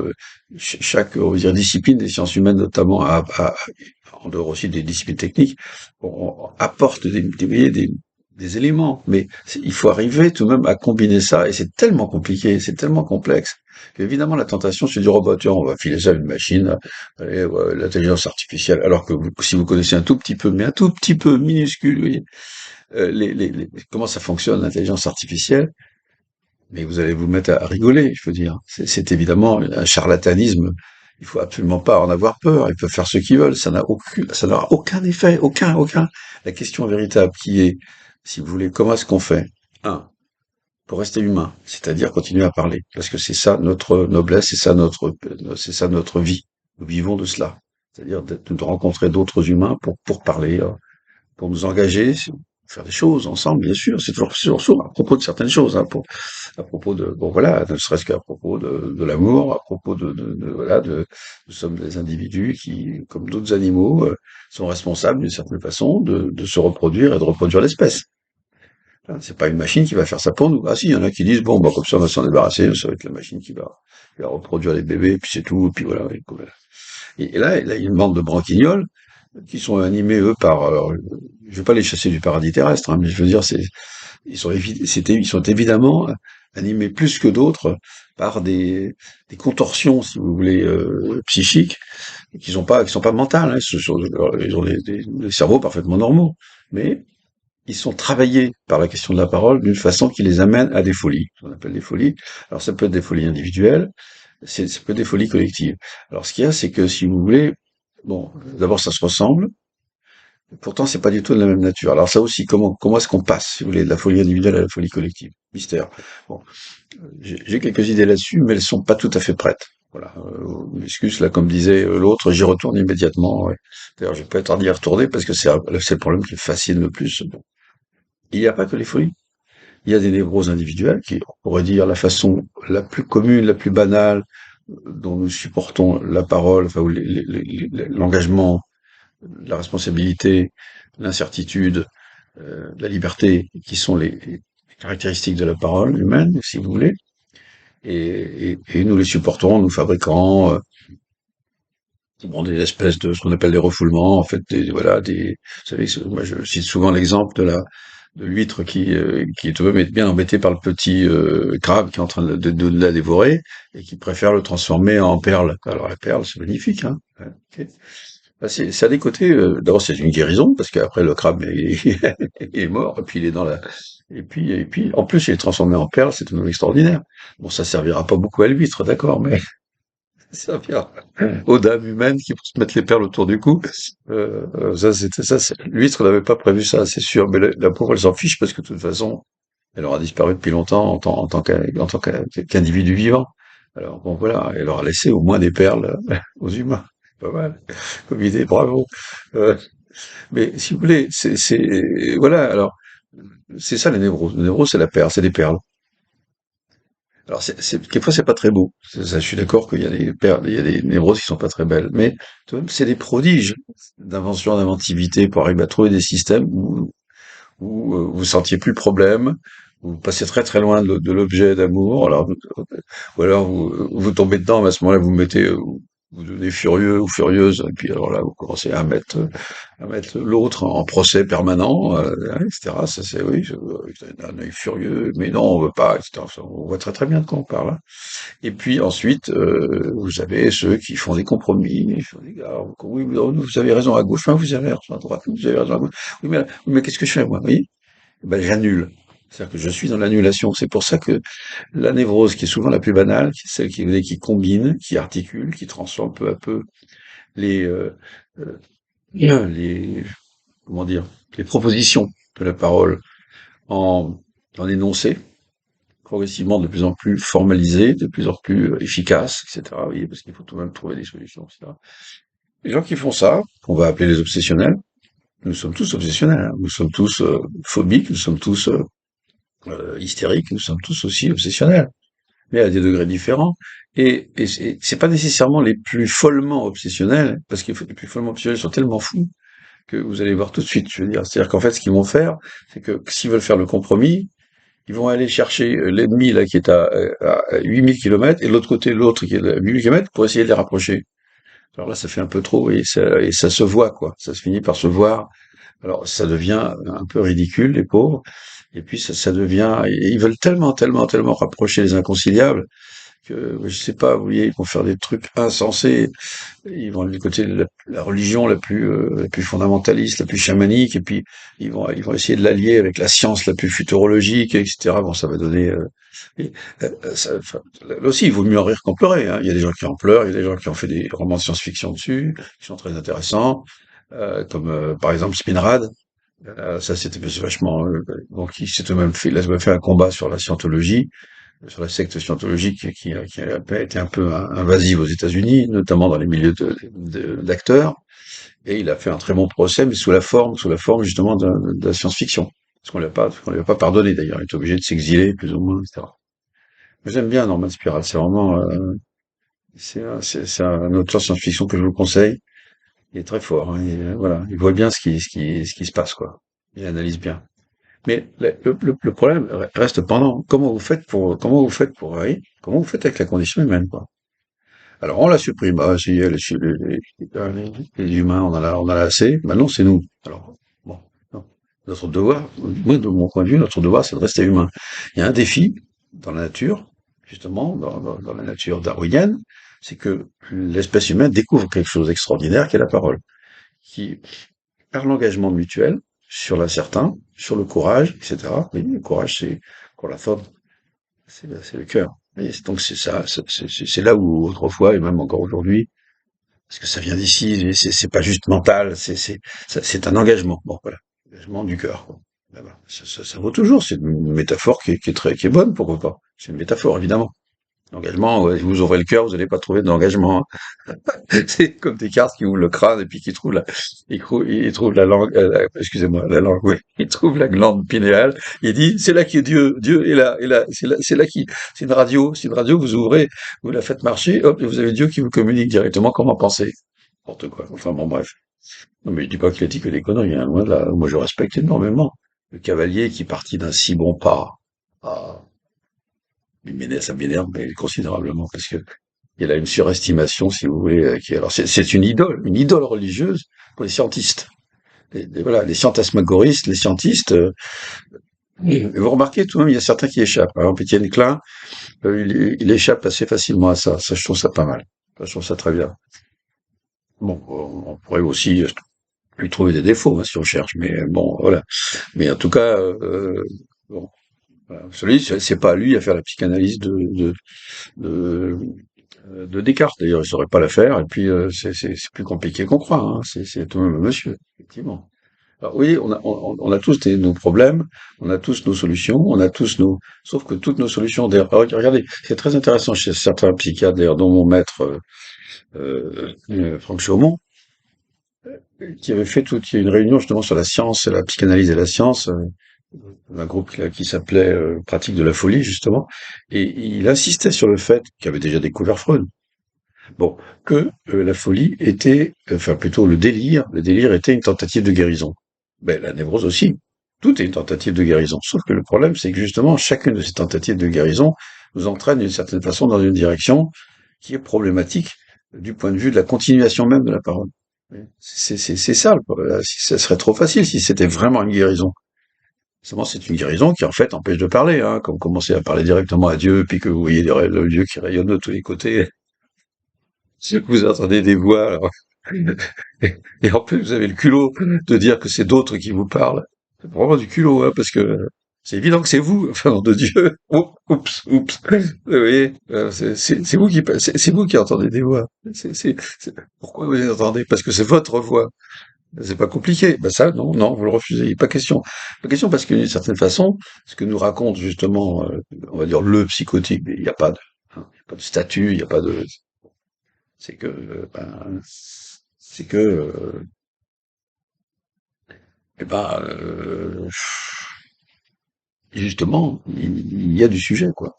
chaque on va dire, discipline des sciences humaines, notamment en dehors aussi des disciplines techniques, apporte des éléments, mais il faut arriver tout de même à combiner ça, et c'est tellement compliqué, c'est tellement complexe, qu'évidemment la tentation c'est de dire, oh bah tiens, on va filer ça à une machine, et, ouais, l'intelligence artificielle, alors que si vous connaissez un tout petit peu, mais un tout petit peu minuscule, vous voyez, comment ça fonctionne l'intelligence artificielle, mais vous allez vous mettre à rigoler, je veux dire. C'est évidemment un charlatanisme. Il faut absolument pas en avoir peur. Ils peuvent faire ce qu'ils veulent. Ça n'aura aucun effet, aucun. La question véritable qui est, si vous voulez, comment est-ce qu'on fait? Un, pour rester humain, c'est-à-dire continuer à parler, parce que c'est ça notre noblesse, c'est ça notre vie. Nous vivons de cela, c'est-à-dire de rencontrer d'autres humains pour parler, pour nous engager, faire des choses ensemble, bien sûr. C'est toujours à propos de certaines choses, hein, à propos de, bon voilà, ne serait-ce qu'à propos de l'amour, à propos voilà, nous sommes des individus qui, comme d'autres animaux, sont responsables d'une certaine façon de se reproduire et de reproduire l'espèce. Hein, c'est pas une machine qui va faire ça pour nous. Ah si, il y en a qui disent, bon, bah, comme ça, on va s'en débarrasser, ça va être la machine qui va reproduire les bébés, et puis c'est tout, et puis voilà. Et là, il y a une bande de branquignoles qui sont animés, eux, par, alors, je vais pas les chasser du paradis terrestre, hein, mais je veux dire, ils sont évidemment animés plus que d'autres par des contorsions, si vous voulez, psychiques, qui sont pas mentales, hein, ils ont des cerveaux parfaitement normaux, mais ils sont travaillés par la question de la parole d'une façon qui les amène à des folies, ce qu'on appelle des folies. Alors ça peut être des folies individuelles, ça peut être des folies collectives. Alors ce qu'il y a, c'est que si vous voulez, bon, d'abord ça se ressemble, pourtant c'est pas du tout de la même nature. Alors ça aussi, comment est-ce qu'on passe, si vous voulez, de la folie individuelle à la folie collective? Mystère. Bon, j'ai quelques idées là-dessus, mais elles sont pas tout à fait prêtes. Voilà. M'excuse, là, comme disait l'autre, j'y retourne immédiatement. Ouais. D'ailleurs, je vais pas être tarder à y retourner parce que c'est le problème qui me fascine le plus. Bon. Il n'y a pas que les folies. Il y a des névroses individuelles qui, on pourrait dire, la façon la plus commune, la plus banale dont nous supportons la parole, enfin, ou l'engagement, la responsabilité, l'incertitude, la liberté, qui sont les caractéristiques de la parole humaine, si vous voulez. Et nous les supportons, nous fabriquant bon, des espèces de ce qu'on appelle des refoulements, en fait, voilà, vous savez, moi je cite souvent l'exemple de l'huître qui est tout de même bien embêté par le petit crabe qui est en train de la dévorer et qui préfère le transformer en perle. Alors la perle, c'est magnifique, hein. Ouais, ok. Bah, ça a des côtés. D'abord, c'est une guérison parce qu'après le crabe il est mort et puis il est dans la. Et puis, en plus, il est transformé en perle, c'est tout de même extraordinaire. Bon, ça servira pas beaucoup à l'huître, d'accord, mais ça servira aux dames humaines qui vont se mettre les perles autour du cou. L'huître n'avait pas prévu ça, c'est sûr, mais la pauvre, elle s'en fiche parce que de toute façon, elle aura disparu depuis longtemps qu'individu vivant. Alors bon, voilà, elle aura laissé au moins des perles aux humains. Pas mal. Comme idée, bravo. Euh, mais si vous voulez, voilà. Alors, c'est ça les névroses. Les névroses, c'est la perle, c'est des perles. Alors, quelquefois, c'est pas très beau. Ça, je suis d'accord qu'il y a des perles, il y a des névroses qui sont pas très belles. Mais, tout de même, c'est des prodiges d'invention, d'inventivité pour arriver à trouver des systèmes où vous sentiez plus le problème, vous passez très très loin de l'objet d'amour, ou alors vous tombez dedans, mais à ce moment-là vous mettez, vous devenez furieux ou furieuse, et puis alors là vous commencez à mettre l'autre en procès permanent, etc. Ça c'est oui, un œil furieux, mais non on veut pas, etc. On voit très très bien de quoi on parle, hein. Et puis ensuite, vous avez ceux qui font des compromis, ils font des gars, oui, vous avez raison à gauche, hein, vous avez raison à droite, vous avez raison à gauche. Oui, mais qu'est-ce que je fais, moi? Oui, ben, j'annule. C'est-à-dire que je suis dans l'annulation. C'est pour ça que la névrose, qui est souvent la plus banale, qui est celle qui combine, qui articule, qui transforme peu à peu les, euh, les, comment dire, les propositions de la parole en, en énoncés, progressivement de plus en plus formalisés, de plus en plus efficaces, etc. Oui, parce qu'il faut tout de même trouver des solutions, etc. Les gens qui font ça, qu'on va appeler les obsessionnels, nous sommes tous obsessionnels, hein. Nous sommes tous phobiques, nous sommes tous hystériques, nous sommes tous aussi obsessionnels, mais à des degrés différents. Et c'est pas nécessairement les plus follement obsessionnels, parce que les plus follement obsessionnels sont tellement fous que vous allez voir tout de suite. Je veux dire, c'est-à-dire qu'en fait, ce qu'ils vont faire, c'est que s'ils veulent faire le compromis, ils vont aller chercher l'ennemi là qui est à 8000 kilomètres et de l'autre côté l'autre qui est à 8000 kilomètres pour essayer de les rapprocher. Alors là, ça fait un peu trop et ça se voit, quoi. Ça se finit par se voir. Alors ça devient un peu ridicule, les pauvres. Et puis ça devient, et ils veulent tellement, tellement, tellement rapprocher les inconciliables que je sais pas, vous voyez, ils vont faire des trucs insensés. Ils vont du côté de la religion la plus fondamentaliste, la plus chamanique, et puis ils vont essayer de l'allier avec la science la plus futurologique, etc. Bon, ça va donner. Et, enfin, là aussi, il vaut mieux en rire qu'en pleurer, hein. Il y a des gens qui en pleurent, il y a des gens qui ont fait des romans de science-fiction dessus, qui sont très intéressants, comme par exemple Spinrad. Ça, c'est vachement. Donc, il s'est tout de même fait un combat sur la scientologie, sur la secte scientologique qui a été un peu invasive aux États-Unis, notamment dans les milieux d'acteurs. Et il a fait un très bon procès, mais sous la forme justement de la science-fiction. Ce qu'on lui a pas pardonné d'ailleurs. Il est obligé de s'exiler, plus ou moins, etc. J'aime bien Norman Spiral. C'est vraiment, c'est un auteur de science-fiction que je vous conseille. Il est très fort, hein. Voilà. Il voit bien ce qui se passe, quoi. Il analyse bien. Mais le problème reste pendant. Comment vous faites avec la condition humaine, quoi? Alors, on la supprime. Ah, si, les humains, on en a assez. Maintenant, c'est nous. Alors, bon, non. Notre devoir, moi, de mon point de vue, notre devoir, c'est de rester humain. Il y a un défi dans la nature, justement, dans la nature darwinienne, c'est que l'espèce humaine découvre quelque chose d'extraordinaire qui est la parole, qui, par l'engagement mutuel, sur l'incertain, sur le courage, etc. Oui, le courage, c'est, pour la forme, c'est le cœur. Et donc, c'est ça, c'est là où, autrefois, et même encore aujourd'hui, parce que ça vient d'ici, c'est pas juste mental, c'est un engagement. Bon, voilà. Engagement du cœur, quoi. Là-bas. Ça vaut toujours, c'est une métaphore qui est bonne, pourquoi pas. C'est une métaphore, évidemment. L'engagement, ouais, vous ouvrez le cœur, vous n'allez pas trouver d'engagement, hein. C'est comme Descartes qui ouvre le crâne et puis il trouve la langue, excusez-moi, la langue, oui, il trouve la glande pinéale. Il dit, c'est là qu'il est Dieu, Dieu est là, c'est là qui, c'est une radio, vous ouvrez, vous la faites marcher, hop, et vous avez Dieu qui vous communique directement comment penser. N'importe quoi. Enfin bon, bref. Non, mais je dis pas qu'il a dit que des conneries, hein, loin de là. Moi, je respecte énormément le cavalier qui partit d'un si bon pas. Ah, ça m'énerve, mais considérablement, parce que il a une surestimation, si vous voulez, alors c'est une idole religieuse pour les scientistes. Voilà, les scientasmagoristes, les scientistes. Et vous remarquez tout de même, il y a certains qui échappent. Par exemple, Étienne Klein, il échappe assez facilement à ça. Ça, je trouve ça pas mal. Ça, je trouve ça très bien. Bon, on pourrait aussi lui trouver des défauts, hein, si on cherche, mais bon, voilà. Mais en tout cas, bon, voilà. Celui, c'est pas à lui à faire la psychanalyse de, de Descartes. D'ailleurs, il saurait pas la faire. Et puis, c'est plus compliqué qu'on croit, hein. C'est tout de même le monsieur, effectivement. Alors oui, on a tous nos problèmes, on a tous nos solutions, on a tous nos, sauf que toutes nos solutions, d'ailleurs, regardez, c'est très intéressant chez certains psychiatres, d'ailleurs, dont mon maître, Franck Chaumont, qui avait fait il y a une réunion justement sur la science, la psychanalyse et la science, un groupe qui s'appelait Pratique de la folie, justement, et il insistait sur le fait, qu'il avait déjà découvert Freud, bon, que la folie était, enfin plutôt le délire était une tentative de guérison. Ben, la névrose aussi. Tout est une tentative de guérison. Sauf que le problème, c'est que justement, chacune de ces tentatives de guérison nous entraîne d'une certaine façon dans une direction qui est problématique du point de vue de la continuation même de la parole. C'est ça, ça serait trop facile si c'était vraiment une guérison. Seulement, c'est une guérison qui, en fait, empêche de parler, hein. Comme commencer à parler directement à Dieu, puis que vous voyez le Dieu qui rayonne de tous les côtés. Si vous entendez des voix, alors, et en plus vous avez le culot de dire que c'est d'autres qui vous parlent. C'est vraiment du culot, hein, parce que c'est évident que c'est vous, enfin, nom de Dieu. Oups. Vous voyez, c'est vous c'est vous qui entendez des voix. Pourquoi vous les entendez? Parce que c'est votre voix. C'est pas compliqué. Ben ça, non, vous le refusez. Il n'est pas question. Pas question parce que d'une certaine façon, ce que nous raconte justement, on va dire le psychotique, il n'y a pas de, hein, il y a pas de statut, il n'y a pas de, c'est que, c'est que, eh ben, justement, il y a du sujet, quoi.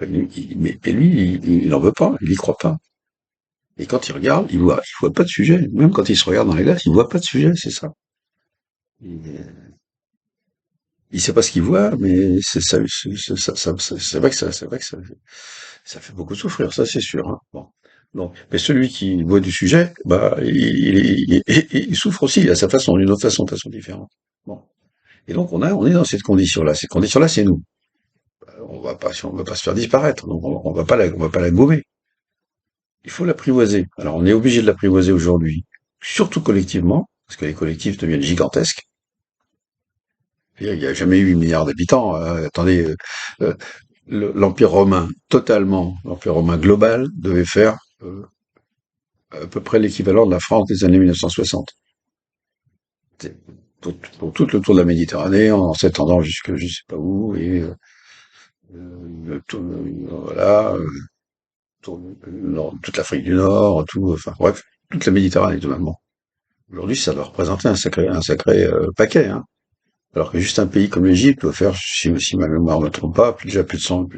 Mais lui, il n'en veut pas, il y croit pas. Et quand il regarde, il voit pas de sujet. Même quand il se regarde dans les glaces, il voit pas de sujet, c'est ça. Il sait pas ce qu'il voit, mais c'est ça, c'est vrai que ça fait beaucoup souffrir, ça c'est sûr, hein. Bon. Donc, mais celui qui voit du sujet, bah, il souffre aussi, il a sa façon, d'une autre façon, de façon différente. Bon. Et donc, on est dans cette condition-là. Cette condition-là, c'est nous. On va pas se faire disparaître. Donc, on va pas la gommer. Il faut l'apprivoiser. Alors, on est obligé de l'apprivoiser aujourd'hui. Surtout collectivement, parce que les collectifs deviennent gigantesques. Il n'y a jamais eu 8 milliards d'habitants. Attendez, euh, l'Empire romain, totalement, l'Empire romain global, devait faire à peu près l'équivalent de la France des années 1960. C'est pour tout le tour de la Méditerranée, en s'étendant jusque je sais pas où, et voilà, toute l'Afrique du Nord, tout, enfin bref, toute la Méditerranée totalement. Aujourd'hui, ça doit représenter un sacré paquet, hein. Alors que juste un pays comme l'Égypte doit faire, si ma mémoire ne me trompe pas, déjà plus de 100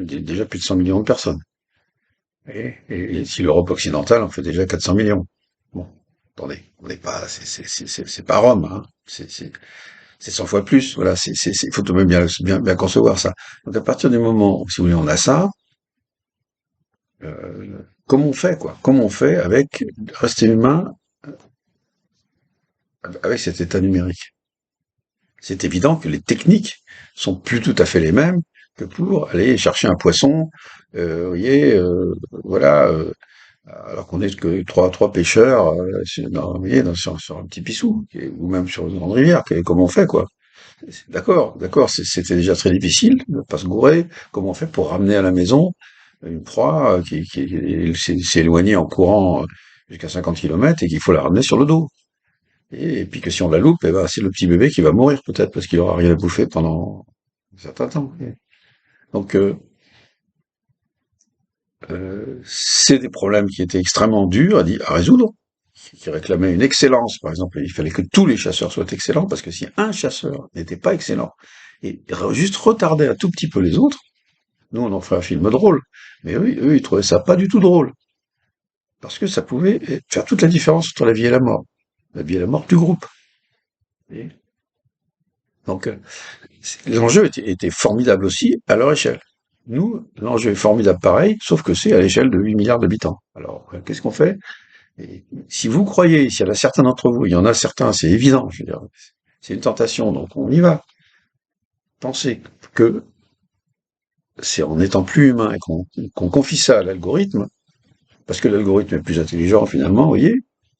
millions de personnes. Et si l'Europe occidentale en fait déjà 400 millions. Bon, attendez, on n'est pas, c'est pas Rome, hein. C'est 100 fois plus. Voilà, il faut tout de même bien concevoir ça. Donc à partir du moment où, si vous voulez, on a ça, comment on fait, quoi? Comment on fait avec rester humain avec cet état numérique? C'est évident que les techniques sont plus tout à fait les mêmes que pour aller chercher un poisson, vous voyez, voilà, alors qu'on est que trois pêcheurs, vous voyez, sur un petit pissou, ou même sur une grande rivière. Comment on fait, quoi? D'accord, d'accord, c'était déjà très difficile de pas se gourer. Comment on fait pour ramener à la maison une proie qui s'est éloignée en courant jusqu'à 50 kilomètres et qu'il faut la ramener sur le dos? Et puis que si on la loupe, eh ben, c'est le petit bébé qui va mourir peut-être parce qu'il aura rien à bouffer pendant un certain temps. Donc, c'est des problèmes qui étaient extrêmement durs à résoudre, qui réclamaient une excellence. Par exemple, il fallait que tous les chasseurs soient excellents parce que si un chasseur n'était pas excellent et juste retardait un tout petit peu les autres, nous on en ferait un film drôle. Mais eux, ils trouvaient ça pas du tout drôle parce que ça pouvait faire toute la différence entre la vie et la vie et la mort du groupe. Et donc, l'enjeu était formidable aussi à leur échelle. Nous, l'enjeu est formidable pareil, sauf que c'est à l'échelle de 8 milliards d'habitants. Alors, qu'est-ce qu'on fait? Et si vous croyez, s'il y en a certains d'entre vous, il y en a certains, c'est évident, je veux dire, c'est une tentation, donc on y va. Pensez que c'est en étant plus humain et qu'on confie ça à l'algorithme, parce que l'algorithme est plus intelligent finalement, vous voyez,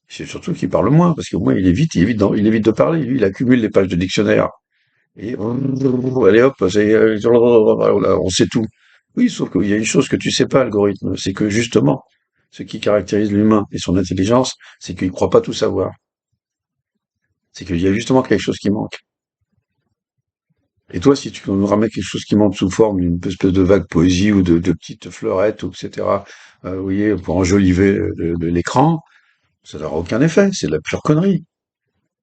c'est surtout qu'il parle moins, parce qu'au moins il évite de parler, lui, il accumule les pages de dictionnaire. Et allez hop, on sait tout. Oui, sauf qu'il y a une chose que tu sais pas, algorithme, c'est que justement, ce qui caractérise l'humain et son intelligence, c'est qu'il ne croit pas tout savoir. C'est qu'il y a justement quelque chose qui manque. Et toi, si tu nous ramènes quelque chose qui manque sous forme d'une espèce de vague poésie ou de petites fleurettes, ou etc., vous voyez, pour enjoliver l'écran, ça n'aura aucun effet. C'est de la pure connerie.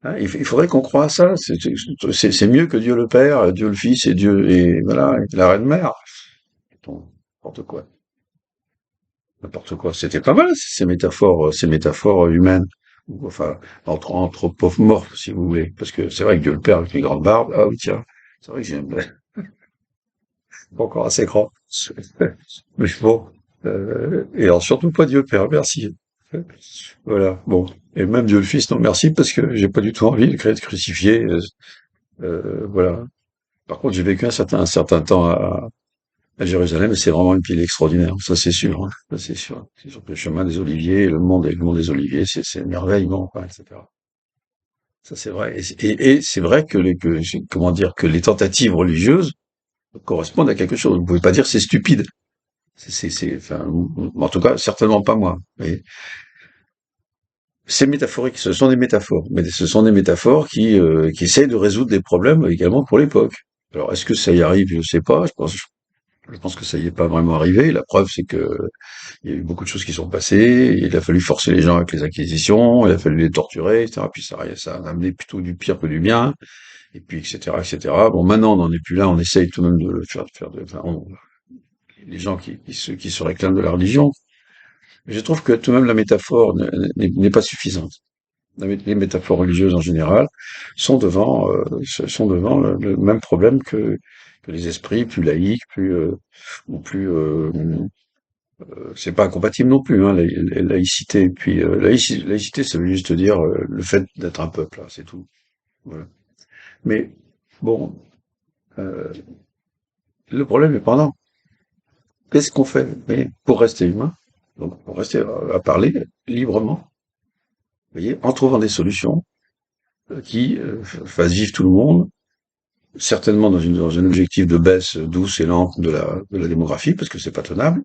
Hein, il faudrait qu'on croie à ça. C'est mieux que Dieu le Père, Dieu le Fils et Dieu et voilà, et la Reine Mère. Bon, n'importe quoi. N'importe quoi. C'était pas mal, ces métaphores humaines. Ou, enfin, anthropomorphes, si vous voulez. Parce que c'est vrai que Dieu le Père avec les grandes barbes, ah oui, tiens. C'est vrai que j'aime pas encore assez grand. Mais bon. Et alors surtout pas Dieu le Père, merci. Voilà, bon. Et même Dieu le Fils, non merci, parce que j'ai pas du tout envie de être crucifié. Voilà. Par contre, j'ai vécu un certain temps à Jérusalem, et c'est vraiment une ville extraordinaire, ça c'est sûr, hein. Ça c'est sûr. C'est sûr que le chemin des Oliviers, le monde des Oliviers, c'est une merveille, bon, enfin, etc. Ça c'est vrai. Et c'est vrai comment dire, que les tentatives religieuses correspondent à quelque chose. Vous pouvez pas dire c'est stupide. Enfin, en tout cas, certainement pas moi. Mais c'est métaphorique, ce sont des métaphores, mais ce sont des métaphores qui essayent de résoudre des problèmes également pour l'époque. Alors, est-ce que ça y arrive? Je sais pas. Je pense que ça y est pas vraiment arrivé. La preuve, c'est que il y a eu beaucoup de choses qui sont passées. Il a fallu forcer les gens avec les acquisitions. Il a fallu les torturer, etc. Puis ça a amené plutôt du pire que du bien. Et puis, etc., etc. Bon, maintenant, on n'en est plus là. On essaye tout de même de le enfin, les gens qui se réclament de la religion. Je trouve que tout de même la métaphore n'est pas suffisante. Les métaphores religieuses en général sont devant le même problème que les esprits plus laïques, ou plus c'est pas incompatible non plus, hein, laïcité. Et puis laïcité, ça veut juste dire le fait d'être un peuple, là, c'est tout. Voilà. Mais bon, euh, le problème est pendant. Qu'est-ce qu'on fait? Mais pour rester humain, donc pour rester à parler librement, vous voyez, en trouvant des solutions qui fassent vivre tout le monde, certainement dans un objectif de baisse douce et lente de la démographie, parce que c'est pas tenable,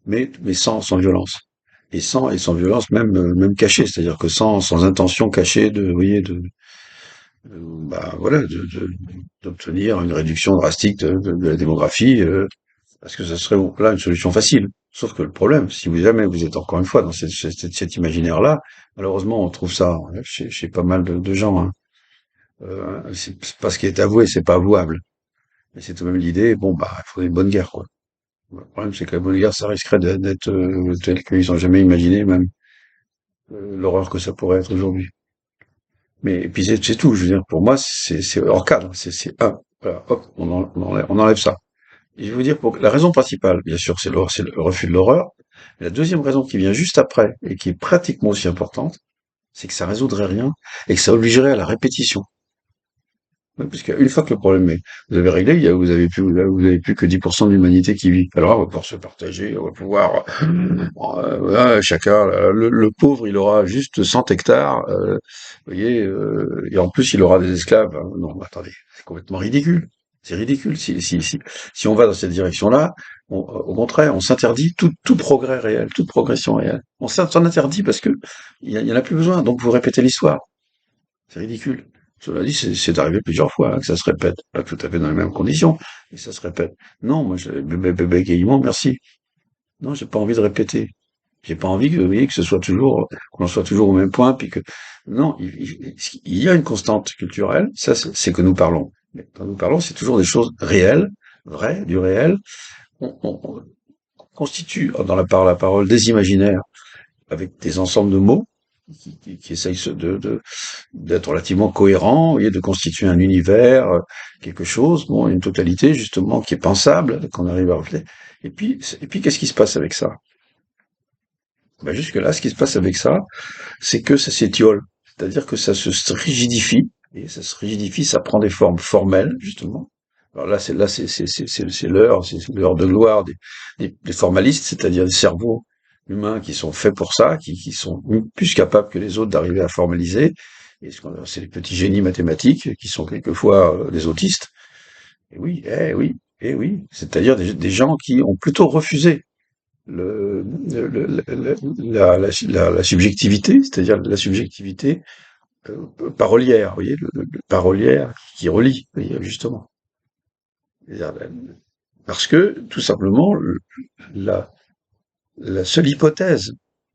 mais sans violence. Et sans violence même cachée, c'est-à-dire que sans intention cachée vous voyez, bah, voilà, d'obtenir une réduction drastique de la démographie, parce que ça serait là une solution facile. Sauf que le problème, si vous jamais vous êtes encore une fois dans cet imaginaire-là, malheureusement on trouve ça chez pas mal de gens, hein. C'est pas ce qui est avoué, c'est pas avouable. Mais c'est tout de même l'idée, bon bah il faudrait une bonne guerre, quoi. Le problème c'est que la bonne guerre, ça risquerait d'être tel qu'ils ont jamais imaginé même l'horreur que ça pourrait être aujourd'hui. Mais et puis c'est tout. Je veux dire, pour moi, c'est hors cadre. C'est un. Voilà, hop, on enlève ça. Et je vais vous dire, pour la raison principale, bien sûr, c'est le refus de l'horreur. Mais la deuxième raison qui vient juste après, et qui est pratiquement aussi importante, c'est que ça résoudrait rien, et que ça obligerait à la répétition. Oui, parce qu'une fois que le problème est, vous avez réglé, vous avez plus que 10% de l'humanité qui vit. Alors, on va pouvoir se partager, on va pouvoir, voilà, chacun, le pauvre, il aura juste 100 hectares, vous voyez, et en plus, il aura des esclaves. Non, mais attendez, c'est complètement ridicule. C'est ridicule. Si on va dans cette direction-là, au contraire, on s'interdit tout progrès réel, toute progression réelle. On s'en interdit parce que il y en a plus besoin. Donc, vous répétez l'histoire. C'est ridicule. Cela dit, c'est arrivé plusieurs fois hein, que ça se répète, pas tout à fait dans les mêmes conditions, mais ça se répète. Non, moi, bébé gaiement, merci. Non, j'ai pas envie de répéter. J'ai pas envie que, vous voyez, que ce soit toujours, qu'on en soit toujours au même point, puis que, non, il y a une constante culturelle, ça, c'est que nous parlons. Mais quand nous parlons, c'est toujours des choses réelles, vraies, du réel. On constitue dans la parole des imaginaires avec des ensembles de mots qui essayent d'être relativement cohérents, vous voyez, de constituer un univers, quelque chose, bon, une totalité justement qui est pensable, qu'on arrive à refléter. Et puis qu'est-ce qui se passe avec ça? Ben jusque-là, ce qui se passe avec ça, c'est que ça s'étiole, c'est-à-dire que ça se rigidifie, et ça se rigidifie, ça prend des formes formelles justement. Alors c'est l'heure de gloire des formalistes, c'est-à-dire des cerveaux humains qui sont faits pour ça, qui sont plus capables que les autres d'arriver à formaliser. Et c'est les petits génies mathématiques qui sont quelquefois des autistes. Et oui, oui, c'est-à-dire des gens qui ont plutôt refusé la subjectivité, c'est-à-dire la subjectivité parolière, vous voyez, le parolière qui relie, vous voyez, justement. Parce que, tout simplement, la, la seule hypothèse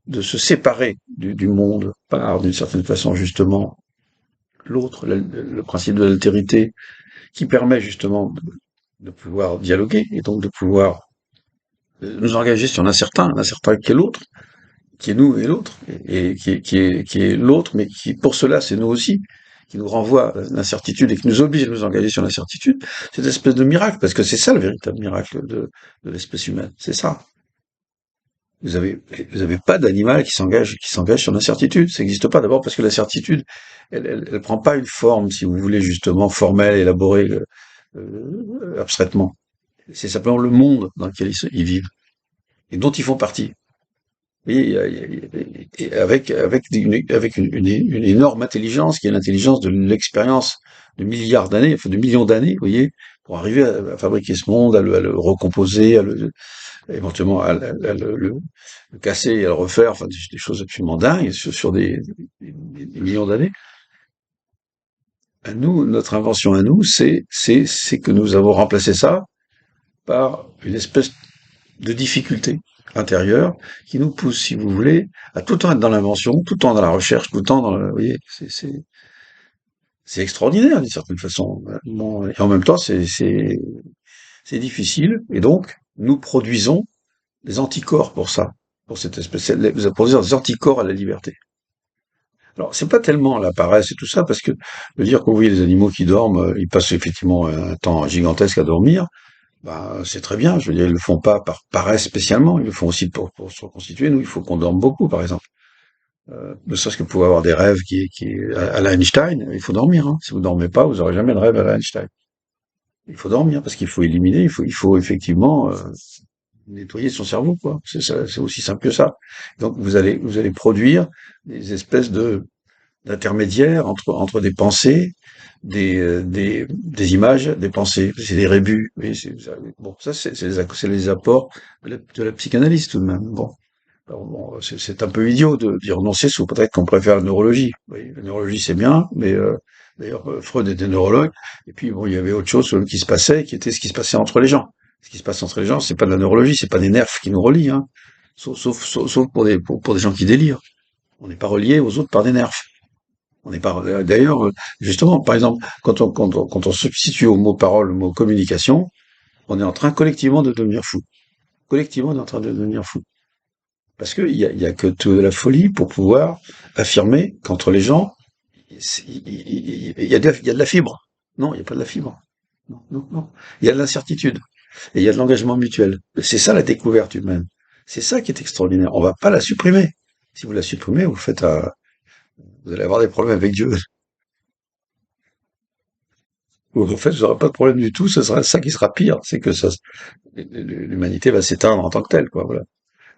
de se séparer du monde par, d'une certaine façon, justement, l'autre, le principe de l'altérité, qui permet justement de pouvoir dialoguer et donc de pouvoir nous engager sur un incertain qui est l'autre, qui est nous et l'autre, et qui est l'autre, mais qui, pour cela, c'est nous aussi, qui nous renvoie à l'incertitude et qui nous oblige à nous engager sur l'incertitude, cette espèce de miracle, parce que c'est ça le véritable miracle de l'espèce humaine, c'est ça. Vous avez, vous avez pas d'animal qui s'engage sur l'incertitude. Ça n'existe pas. D'abord parce que la certitude, elle prend pas une forme, si vous voulez, justement, formelle, élaborée, abstraitement. C'est simplement le monde dans lequel ils vivent et dont ils font partie. Et avec une énorme intelligence qui est l'intelligence de l'expérience de milliards d'années, enfin de millions d'années, vous voyez, pour arriver à fabriquer ce monde, à le recomposer, éventuellement le casser et à le refaire, enfin des choses absolument dingues sur des millions d'années. À nous, notre invention à nous, c'est que nous avons remplacé ça par une espèce de difficulté intérieure qui nous pousse, si vous voulez, à tout le temps être dans l'invention, tout le temps dans la recherche, tout le temps dans le, vous voyez, c'est extraordinaire d'une certaine façon. Bon, et en même temps, c'est difficile. Et donc, nous produisons des anticorps pour ça, pour cette espèce, vous allez produire des anticorps à la liberté. Alors, c'est pas tellement la paresse et tout ça, parce que de dire que vous voyez les animaux qui dorment, ils passent effectivement un temps gigantesque à dormir, bah, c'est très bien. Je veux dire, ils le font pas par paresse spécialement, ils le font aussi pour se reconstituer. Nous, il faut qu'on dorme beaucoup, par exemple. Ne serait-ce que pour avoir des rêves à la Einstein, il faut dormir. Hein. Si vous dormez pas, vous aurez jamais de rêve à la Einstein. Il faut dormir parce qu'il faut éliminer, il faut effectivement nettoyer son cerveau, quoi. C'est aussi simple que ça. Donc vous allez produire des espèces d'intermédiaires entre des pensées, des images, des pensées. C'est des rébus. Oui, bon, ça c'est les apports de la psychanalyse tout de même. Bon. Alors bon, c'est un peu idiot de d'y renoncer sous peut-être qu'on préfère la neurologie. Oui, la neurologie c'est bien, mais d'ailleurs Freud était neurologue. Et puis bon, il y avait autre chose qui se passait, qui était ce qui se passait entre les gens. Ce qui se passe entre les gens, c'est pas de la neurologie, c'est pas des nerfs qui nous relient, hein. Sauf pour des gens qui délirent. On n'est pas reliés aux autres par des nerfs. On n'est pas d'ailleurs justement, par exemple, quand on substitue au mot parole le mot communication, on est en train collectivement de devenir fou. Collectivement, on est en train de devenir fou. Parce qu'il y a que de la folie pour pouvoir affirmer qu'entre les gens, Il y a de la fibre. Non, il n'y a pas de la fibre. Non, non, non. Il y a de l'incertitude. Et il y a de l'engagement mutuel. C'est ça la découverte humaine. C'est ça qui est extraordinaire. On va pas la supprimer. Si vous la supprimez, vous allez avoir des problèmes avec Dieu. Ou en fait, vous n'aurez pas de problème du tout. Ce sera ça qui sera pire. C'est que l'humanité va s'éteindre en tant que telle, quoi. Voilà.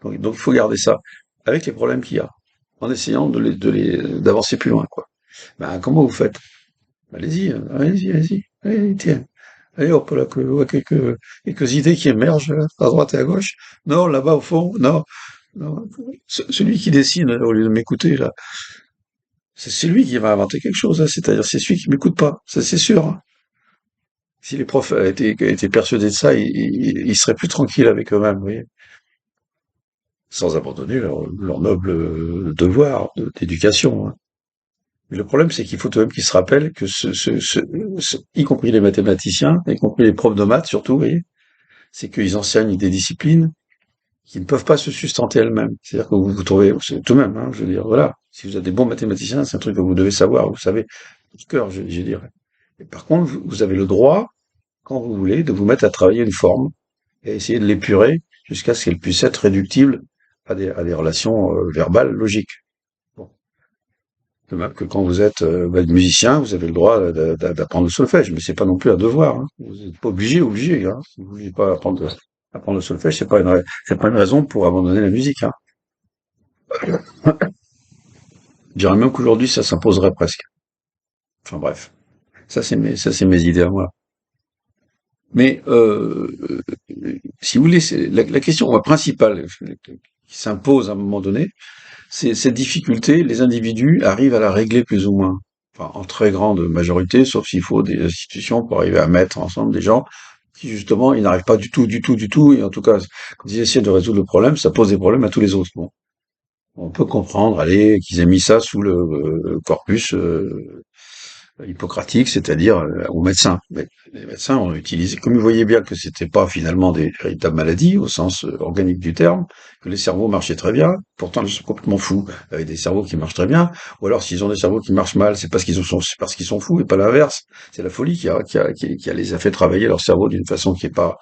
Donc, il faut garder ça avec les problèmes qu'il y a, en essayant d'avancer plus loin, quoi. Ben, comment vous faites? Allez-y, allez-y, allez-y. Allez, tiens. Allez, hop, là, que, ouais, quelques idées qui émergent, là, à droite et à gauche. Non, là-bas, au fond, non, non. Celui qui dessine, au lieu de m'écouter, là, c'est lui qui va inventer quelque chose, hein. C'est-à-dire, c'est celui qui m'écoute pas. Ça, c'est sûr, hein. Si les profs étaient persuadés de ça, ils seraient plus tranquilles avec eux-mêmes, vous voyez. Sans abandonner leur noble devoir d'éducation, hein. Mais le problème, c'est qu'il faut tout de même qu'ils se rappellent que y compris les mathématiciens, y compris les profs de maths surtout, vous voyez, c'est qu'ils enseignent des disciplines qui ne peuvent pas se sustenter elles-mêmes. C'est-à-dire que vous trouvez, c'est tout de même, hein, je veux dire, voilà, si vous êtes des bons mathématiciens, c'est un truc que vous devez savoir, vous savez, du cœur, je dirais. Et par contre, vous avez le droit, quand vous voulez, de vous mettre à travailler une forme et essayer de l'épurer jusqu'à ce qu'elle puisse être réductible à des relations verbales logiques. Bon. De même que quand vous êtes musicien, vous avez le droit d'apprendre le solfège, mais c'est pas non plus un devoir, hein. Vous n'êtes pas obligé, hein. Si vous ne voulez pas apprendre le solfège, c'est pas une raison pour abandonner la musique, hein. Je dirais même qu'aujourd'hui, ça s'imposerait presque. Enfin bref, ça c'est mes idées à moi. Mais si vous voulez, la question principale qui s'impose à un moment donné, c'est cette difficulté. Les individus arrivent à la régler plus ou moins, enfin en très grande majorité, sauf s'il faut des institutions pour arriver à mettre ensemble des gens qui justement ils n'arrivent pas du tout, du tout, du tout. Et en tout cas, quand ils essaient de résoudre le problème, ça pose des problèmes à tous les autres. Bon, on peut comprendre, allez, qu'ils aient mis ça sous le corpus hippocratique, c'est-à-dire aux médecins. Mais les médecins ont utilisé, comme ils voyaient bien que c'était pas finalement des véritables maladies au sens organique du terme, que les cerveaux marchaient très bien, pourtant ils sont complètement fous avec des cerveaux qui marchent très bien, ou alors s'ils ont des cerveaux qui marchent mal, c'est parce qu'ils sont fous et pas l'inverse. C'est la folie qui les a fait travailler leur cerveau d'une façon qui va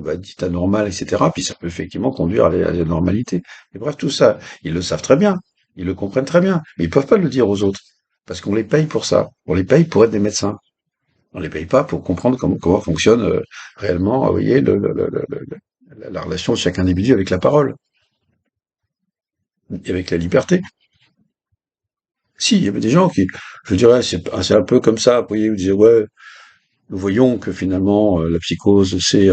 être dite anormale, etc. Puis ça peut effectivement conduire à la normalité. Et bref, tout ça, ils le savent très bien. Ils le comprennent très bien, mais ils peuvent pas le dire aux autres. Parce qu'on les paye pour ça. On les paye pour être des médecins. On les paye pas pour comprendre comment fonctionne réellement, vous voyez, la relation de chaque individu avec la parole et avec la liberté. Si, il y avait des gens qui, je dirais, c'est un peu comme ça, vous voyez, vous disiez, ouais, nous voyons que finalement, la psychose, c'est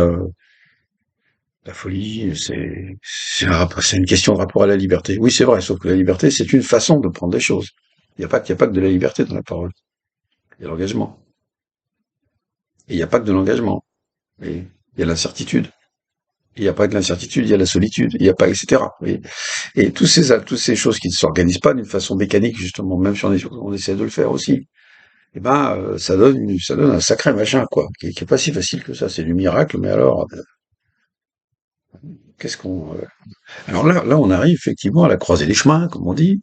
la folie, c'est une question de rapport à la liberté. Oui, c'est vrai, sauf que la liberté, c'est une façon de prendre des choses. Il y a pas que de la liberté dans la parole. Il y a l'engagement. Et il n'y a pas que de l'engagement. Et il y a l'incertitude. Il n'y a pas que l'incertitude, il y a la solitude, il n'y a pas, etc. Et toutes ces choses qui ne s'organisent pas d'une façon mécanique, justement, même si on essaie de le faire aussi, eh ben, ça donne un sacré machin, quoi, qui est pas si facile que ça. C'est du miracle, mais alors, qu'est-ce qu'on, alors là, on arrive effectivement à la croisée des chemins, comme on dit.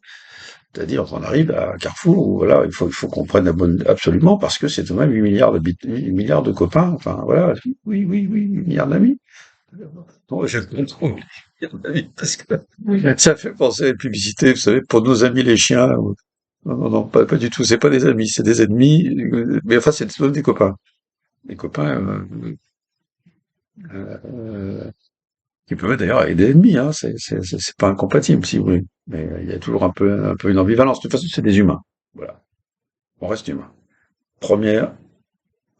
C'est-à-dire qu'on arrive à un carrefour où, voilà, il faut qu'on prenne la bonne, absolument, parce que c'est tout de même 8 milliards 8 milliards de copains, enfin, voilà, oui, oui, oui, 8 milliards d'amis. Non, je comprends. Parce que ça fait penser à une publicité, vous savez, pour nos amis les chiens. Non, non, non, pas du tout. C'est pas des amis, c'est des ennemis. Mais enfin, c'est même des copains. Des copains euh, qui peuvent être d'ailleurs être des ennemis. Hein. C'est pas incompatible, si vous voulez. Mais il y a toujours un peu une ambivalence. De toute façon, c'est des humains. Voilà. On reste humain. Première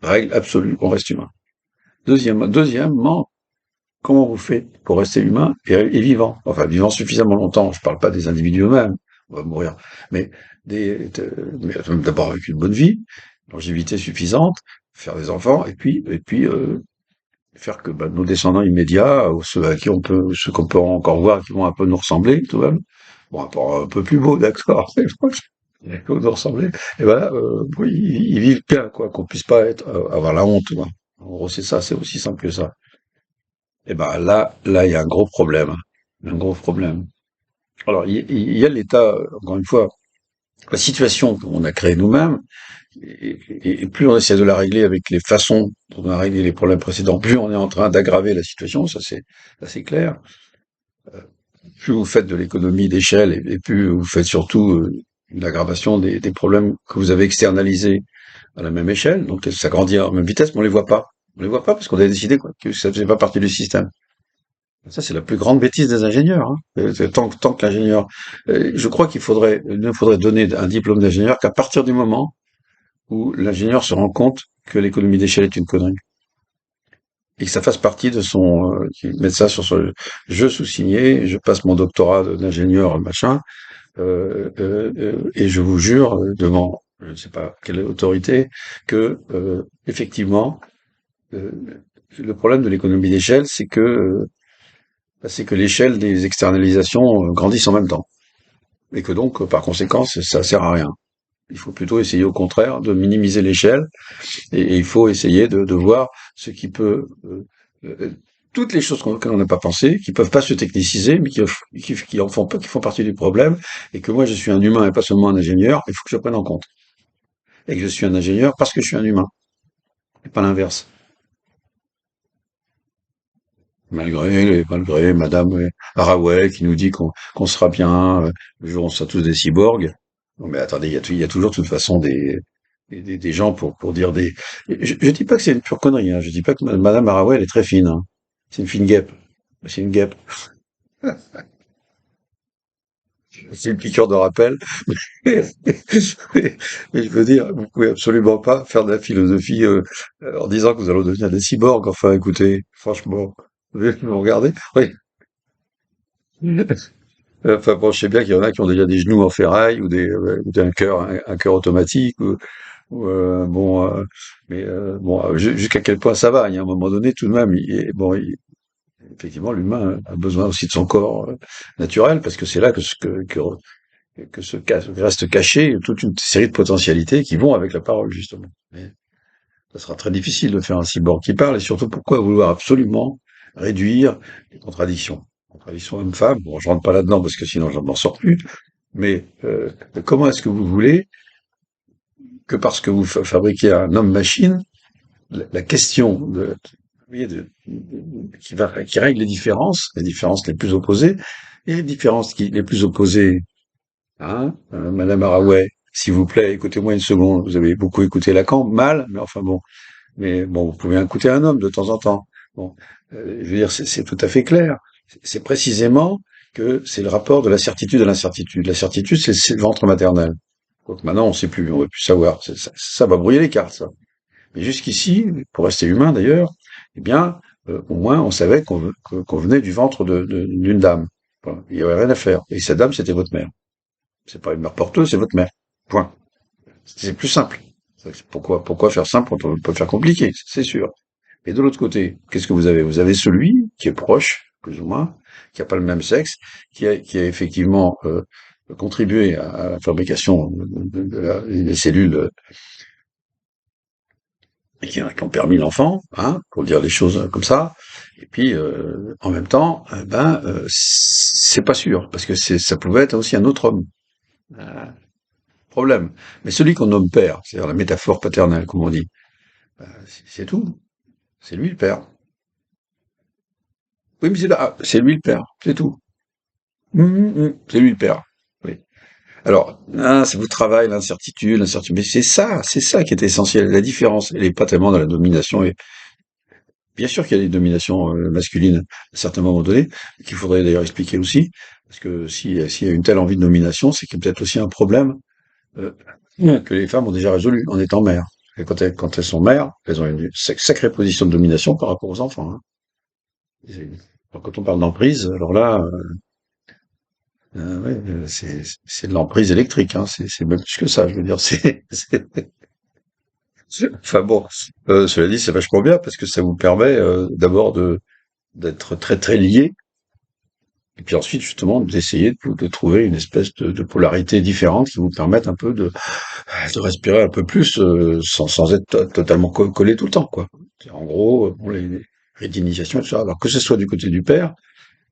règle absolue, on reste humain. Deuxièmement, comment vous faites pour rester humain et vivant? Enfin, vivant suffisamment longtemps. Je parle pas des individus eux-mêmes, on va mourir, mais mais d'abord avec une bonne vie, longévité suffisante, faire des enfants, et puis faire que nos descendants immédiats, ou ceux qu'on peut encore voir, qui vont un peu nous ressembler, tout de même. Bon, un peu plus beau, d'accord, mais nous ressembler. Et voilà, oui, ils vivent bien, quoi, qu'on puisse pas avoir la honte, quoi. En gros, c'est ça, c'est aussi simple que ça. Eh ben là, il y a un gros problème, hein. Un gros problème. Alors, il y a l'État, encore une fois. La situation qu'on a créée nous-mêmes, et plus on essaie de la régler avec les façons dont on a réglé les problèmes précédents, plus on est en train d'aggraver la situation, ça c'est clair. Plus vous faites de l'économie d'échelle et plus vous faites surtout une aggravation des problèmes que vous avez externalisés à la même échelle, donc ça grandit à la même vitesse, mais on les voit pas. On les voit pas parce qu'on a décidé quoi, que ça faisait pas partie du système. Ça, c'est la plus grande bêtise des ingénieurs. Hein. Tant que l'ingénieur, je crois il ne faudrait donner un diplôme d'ingénieur qu'à partir du moment où l'ingénieur se rend compte que l'économie d'échelle est une connerie et que ça fasse partie de qu'il mette ça sur son, je sous-signé, je passe mon doctorat d'ingénieur machin, et je vous jure devant, je ne sais pas quelle autorité, que effectivement, euh, le problème de l'économie d'échelle, c'est que l'échelle des externalisations grandissent en même temps. Et que donc, par conséquent, ça sert à rien. Il faut plutôt essayer au contraire de minimiser l'échelle et il faut essayer de voir ce qui peut euh, toutes les choses auxquelles on n'a pas pensé, qui peuvent pas se techniciser, mais qui en font pas, qui font partie du problème, et que moi je suis un humain et pas seulement un ingénieur, il faut que je prenne en compte. Et que je suis un ingénieur parce que je suis un humain, et pas l'inverse. Malgré Madame Haraway qui nous dit qu'on sera bien, le jour où on sera tous des cyborgs. Non mais attendez, il y a toujours de toute façon des gens pour dire des. Je dis pas que c'est une pure connerie, hein. Je dis pas que Madame Haraway elle est très fine. Hein. C'est une fine guêpe. C'est une guêpe. C'est une piqûre de rappel. Mais je veux dire, vous pouvez absolument pas faire de la philosophie en disant que vous allez devenir des cyborgs. Enfin, écoutez, franchement, vous regardez. Oui. Enfin bon, je sais bien qu'il y en a qui ont déjà des genoux en ferraille ou un cœur automatique bon, bon, jusqu'à quel point ça va? Il y a un moment donné, tout de même, effectivement, l'humain a besoin aussi de son corps naturel parce que c'est là que reste caché toute une série de potentialités qui vont avec la parole justement. Mais ça sera très difficile de faire un cyborg qui parle et surtout pourquoi vouloir absolument réduire les contradictions. Contradictions homme-femme, bon, je rentre pas là-dedans parce que sinon j'en m'en sors plus. Mais comment est-ce que vous voulez que parce que vous fabriquez un homme-machine, la question vous voyez, qui règle les différences les plus opposées, et les différences les plus opposées, hein, Madame Haraway, s'il vous plaît, écoutez-moi une seconde, vous avez beaucoup écouté Lacan, mal, mais enfin bon, mais bon, vous pouvez écouter un homme de temps en temps. Bon, je veux dire, c'est tout à fait clair. C'est précisément que c'est le rapport de la certitude à l'incertitude. La certitude, c'est le ventre maternel. Donc maintenant, on ne sait plus, on ne veut plus savoir. Ça va brouiller les cartes, ça. Mais jusqu'ici, pour rester humain d'ailleurs, eh bien, au moins, on savait qu'on venait du ventre d'une dame. Voilà. Il n'y avait rien à faire. Et cette dame, c'était votre mère. C'est pas une mère porteuse, c'est votre mère. Point. C'est plus simple. Pourquoi faire simple quand on peut faire compliqué, c'est sûr. Et de l'autre côté, qu'est-ce que vous avez? Vous avez celui qui est proche, plus ou moins, qui n'a pas le même sexe, qui a effectivement contribué à la fabrication des cellules et qui ont permis l'enfant, hein, pour dire les choses comme ça. Et puis, en même temps, c'est pas sûr, parce que ça pouvait être aussi un autre homme. Euh, Problème. Mais celui qu'on nomme père, c'est-à-dire la métaphore paternelle, comme on dit, c'est tout. C'est lui le père. Oui, mais c'est lui le père, c'est tout. C'est lui le père. Oui. Alors, c'est votre travail, l'incertitude, mais c'est ça qui est essentiel. La différence, elle n'est pas tellement dans la domination. Et bien sûr qu'il y a des dominations masculines à certains moments donnés, qu'il faudrait d'ailleurs expliquer aussi, parce que s'il y a une telle envie de domination, c'est qu'il y a peut-être aussi un problème euh, que les femmes ont déjà résolu en étant mères. Et quand elles sont mères, elles ont une sacrée position de domination par rapport aux enfants. Hein. Alors, quand on parle d'emprise, alors là, ouais, c'est de l'emprise électrique, hein, c'est même plus que ça, je veux dire, enfin bon, cela dit, c'est vachement bien parce que ça vous permet d'abord d'être très très lié, et puis ensuite justement d'essayer de trouver une espèce de polarité différente qui vous permette un peu de respirer un peu plus sans être totalement collé tout le temps, quoi. En gros, bon, les rites d'initiation et tout ça. Alors que ce soit du côté du père,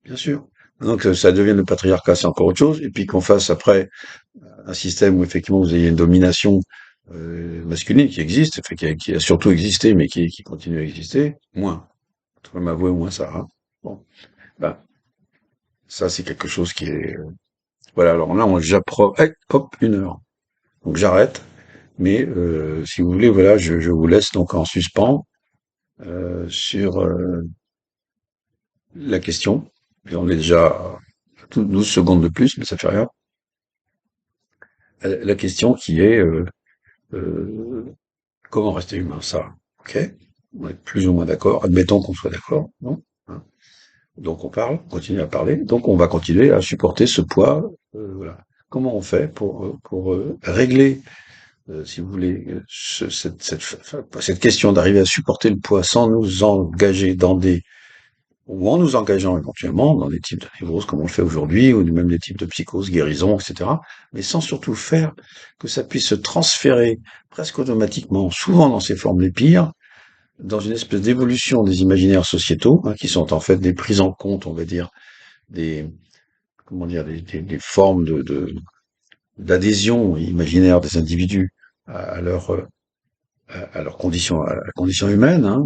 bien sûr. Donc ça devient le patriarcat, c'est encore autre chose. Et puis qu'on fasse après un système où effectivement vous ayez une domination masculine qui existe, enfin, qui a surtout existé, mais qui continue à exister, moins. Faut m'avouer moins ça. Hein. Bon, ben, ça c'est quelque chose qui est. Voilà. Alors là, j'apprends. Hop, 1 heure. Donc j'arrête. Mais si vous voulez, voilà, je vous laisse donc en suspens sur la question. Puis on est déjà à 12 secondes de plus, mais ça fait rien. La question qui est euh, comment rester humain, ça. Ok? On est plus ou moins d'accord. Admettons qu'on soit d'accord, non? Hein. Donc on parle, on continue à parler. Donc on va continuer à supporter ce poids. Voilà. Comment on fait pour régler, si vous voulez, cette question d'arriver à supporter le poids sans nous engager dans des ou en nous engageant éventuellement dans des types de névroses comme on le fait aujourd'hui, ou même des types de psychose, guérison, etc., mais sans surtout faire que ça puisse se transférer presque automatiquement, souvent dans ses formes les pires, dans une espèce d'évolution des imaginaires sociétaux, hein, qui sont en fait des prises en compte, on va dire, des comment dire, des formes d'adhésion imaginaire des individus à leur à leurs conditions, à la condition humaine, hein,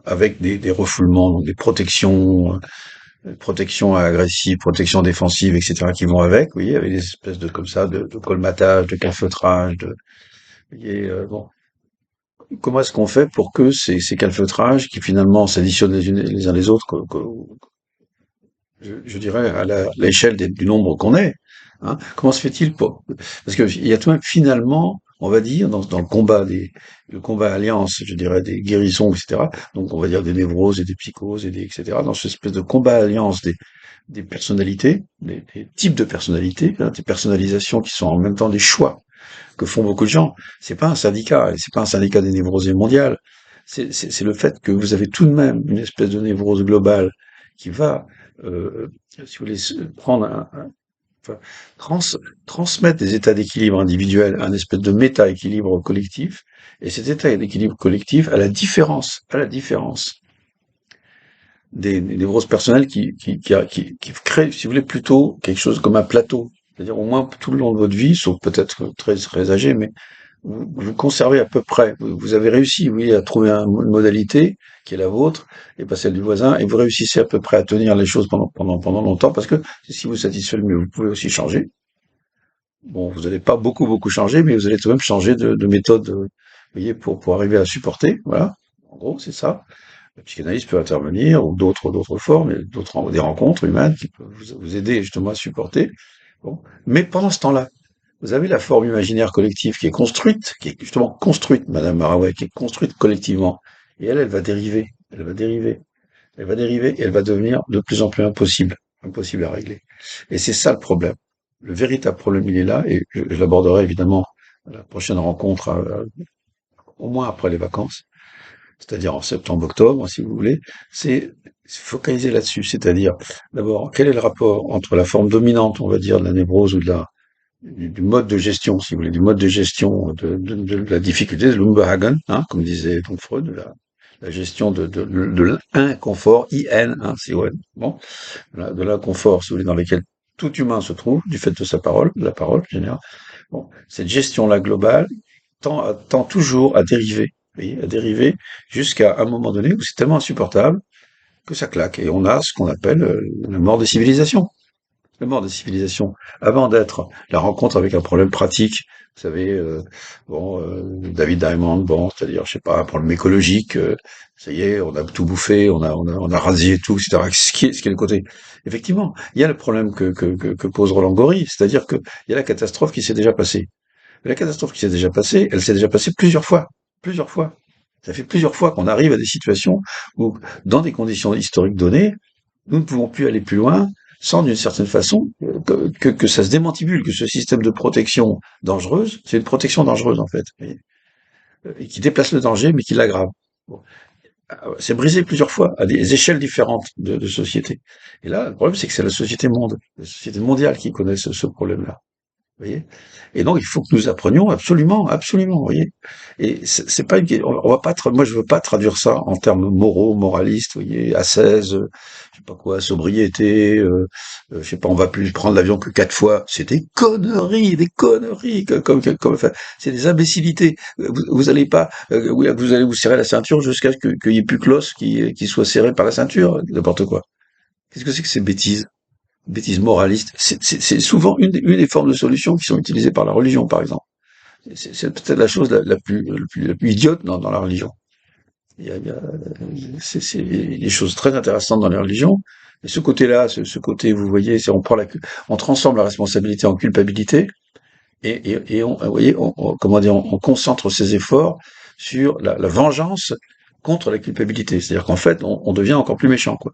avec des refoulements, donc des protections, protection agressive, protection défensive, etc., qui vont avec, oui, avec des espèces de comme ça, de colmatage, de calfeutrage, vous voyez, bon. Comment est-ce qu'on fait pour que ces calfeutrages, qui finalement s'additionnent les uns les autres, je dirais à l'échelle du nombre qu'on est, hein, comment se fait-il pour parce que il y a tout de même finalement, on va dire, dans le combat alliance, je dirais, des guérisons, etc. Donc on va dire des névroses et des psychoses etc. Dans cette espèce de combat alliance des personnalités, des types de personnalités, hein, des personnalisations qui sont en même temps des choix que font beaucoup de gens. C'est pas un syndicat, et c'est pas un syndicat des névrosés mondiales. C'est le fait que vous avez tout de même une espèce de névrose globale qui va, si vous voulez, prendre enfin, trans, transmettre des états d'équilibre individuel à un espèce de méta-équilibre collectif, et cet état d'équilibre collectif, à la différence des grosses personnelles qui créent, si vous voulez, plutôt quelque chose comme un plateau. C'est-à-dire au moins tout le long de votre vie, sauf peut-être très âgé, mais vous conservez à peu près. Vous avez réussi, oui, à trouver une modalité qui est la vôtre et pas celle du voisin, et vous réussissez à peu près à tenir les choses pendant longtemps, parce que si vous satisfait le mieux, vous pouvez aussi changer. Bon, vous n'allez pas beaucoup changer, mais vous allez tout de même changer de méthode, vous voyez, pour arriver à supporter. Voilà. En gros, c'est ça. Le psychanalyste peut intervenir, ou d'autres formes, et des rencontres humaines qui peuvent vous aider justement à supporter. Bon. Mais pendant ce temps-là, vous avez la forme imaginaire collective qui est construite, qui est justement construite, Madame Maraway, qui est construite collectivement. Et elle va dériver, elle va dériver, elle va dériver, et elle va devenir de plus en plus impossible à régler. Et c'est ça le problème. Le véritable problème, il est là, et je l'aborderai évidemment à la prochaine rencontre, au moins après les vacances, c'est-à-dire en septembre-octobre, si vous voulez, c'est focaliser là-dessus, c'est-à-dire d'abord quel est le rapport entre la forme dominante, on va dire, de la névrose ou du mode de gestion, si vous voulez, du mode de gestion de la difficulté, de l'Unbehagen, hein, comme disait donc Freud, la gestion de l'inconfort, IN, hein, C-O-N, bon, de l'inconfort, si vous voulez, dans lequel tout humain se trouve, du fait de sa parole, de la parole, en général. Bon, cette gestion-là globale tend toujours à dériver, vous voyez, à dériver jusqu'à un moment donné où c'est tellement insupportable que ça claque. Et on a ce qu'on appelle la mort des civilisations. La mort des civilisations. Avant d'être la rencontre avec un problème pratique, vous savez, David Diamond, bon, c'est-à-dire, je sais pas, un problème écologique, ça y est, on a tout bouffé, on a rasé tout, etc. Ce qui est le côté. Effectivement, il y a le problème que pose Roland Gori, c'est-à-dire que il y a la catastrophe qui s'est déjà passée. Mais la catastrophe qui s'est déjà passée, elle s'est déjà passée plusieurs fois. Plusieurs fois. Ça fait plusieurs fois qu'on arrive à des situations où, dans des conditions historiques données, nous ne pouvons plus aller plus loin sans, d'une certaine façon, que ça se démantibule, que ce système de protection dangereuse, c'est une protection dangereuse en fait, et qui déplace le danger mais qui l'aggrave. Bon. C'est brisé plusieurs fois à des échelles différentes de société. Et là, le problème c'est que c'est la société mondiale qui connaît ce problème-là. Vous voyez? Et donc, il faut que nous apprenions absolument, absolument, vous voyez? Et c'est pas on va pas moi, je veux pas traduire ça en termes moraux, moralistes, vous voyez, ascèse, je sais pas quoi, sobriété, je sais pas, on va plus prendre l'avion que 4 fois. C'est des conneries, enfin, c'est des imbécilités. Vous allez pas, vous allez vous serrer la ceinture jusqu'à ce qu'il y ait plus que l'os qui soit serré par la ceinture, n'importe quoi. Qu'est-ce que c'est que ces bêtises? Bêtises moralistes, c'est souvent une des formes de solutions qui sont utilisées par la religion, par exemple. C'est peut-être la chose la plus idiote dans la religion. Il y a c'est des choses très intéressantes dans les religions. Et ce côté-là, ce côté, vous voyez, c'est on transforme la responsabilité en culpabilité et on, vous voyez, comment dire, on concentre ses efforts sur la vengeance contre la culpabilité. C'est-à-dire qu'en fait, on devient encore plus méchant, quoi.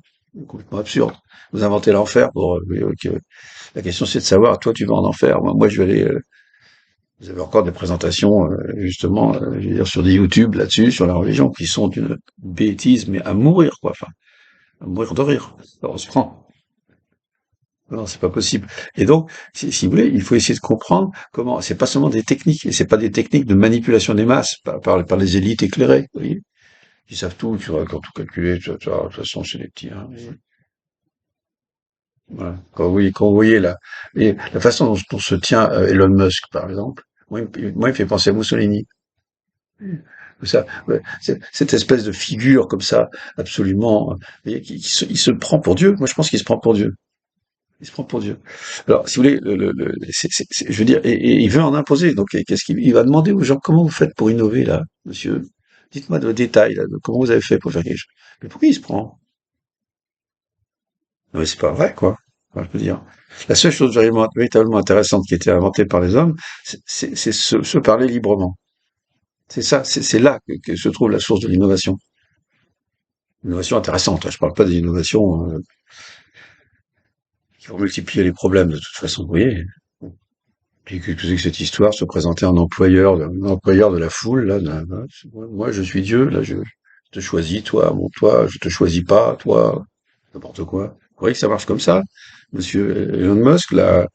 Complètement absurde. Vous inventez l'enfer pour que la question, c'est de savoir, toi, tu vas en enfer. Moi, je vais aller. Vous avez encore des présentations, justement, je veux dire, sur des YouTube là-dessus, sur la religion, qui sont d'une bêtise, mais à mourir, quoi. Enfin, à mourir de rire. Alors, on se prend. Non, c'est pas possible. Et donc, si vous voulez, il faut essayer de comprendre comment. C'est pas seulement des techniques, et c'est pas des techniques de manipulation des masses par les élites éclairées. Vous voyez, ils savent tout, tu vois, quand tout calculer. De toute façon, c'est des petits. Hein, voilà. Quand vous voyez la façon dont se tient Elon Musk, par exemple, moi, il me fait penser à Mussolini. Ça, ouais, cette espèce de figure comme ça, absolument, il se prend pour Dieu. Moi, je pense qu'il se prend pour Dieu. Il se prend pour Dieu. Alors, si vous voulez, je veux dire, et il veut en imposer. Donc, qu'est-ce qu'il il va demander aux gens, comment vous faites pour innover là, monsieur? Dites-moi de détails là, de comment vous avez fait pour faire quelque chose. Mais pourquoi il se prend? Non, mais c'est pas vrai, quoi. Enfin, je veux dire. La seule chose véritablement intéressante qui a été inventée par les hommes, c'est se parler librement. C'est ça, c'est là que se trouve la source de l'innovation. Innovation intéressante, hein. Je parle pas des innovations qui vont multiplier les problèmes de toute façon, vous voyez. Puis que c'est que cette histoire, se présenter en un employeur de la foule, là, moi je suis Dieu, là je te choisis, toi, bon toi, je te choisis pas, toi, n'importe quoi. Vous croyez que ça marche comme ça, monsieur Elon Musk, la,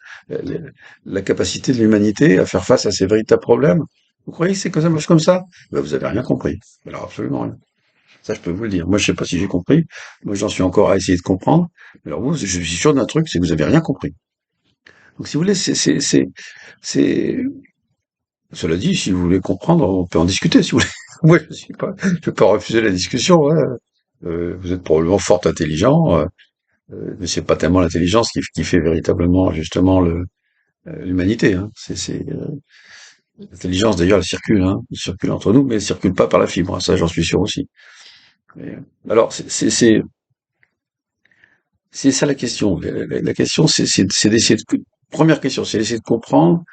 la capacité de l'humanité à faire face à ses véritables problèmes? Vous croyez que c'est que ça marche comme ça? Ben, vous avez rien compris. Alors absolument rien. Ça, je peux vous le dire. Moi, je sais pas si j'ai compris. Moi, j'en suis encore à essayer de comprendre. Alors vous, je suis sûr d'un truc, c'est que vous avez rien compris. Donc, si vous voulez, c'est, cela dit, si vous voulez comprendre, on peut en discuter, si vous voulez. Moi, je vais pas refuser la discussion, hein. Vous êtes probablement fort intelligent, mais c'est pas tellement l'intelligence qui fait véritablement, justement, l'humanité, hein. L'intelligence, d'ailleurs, elle circule entre nous, mais elle circule pas par la fibre, hein. Ça, j'en suis sûr aussi. Mais, alors, c'est ça la question. La question, c'est d'essayer première question, c'est d'essayer de comprendre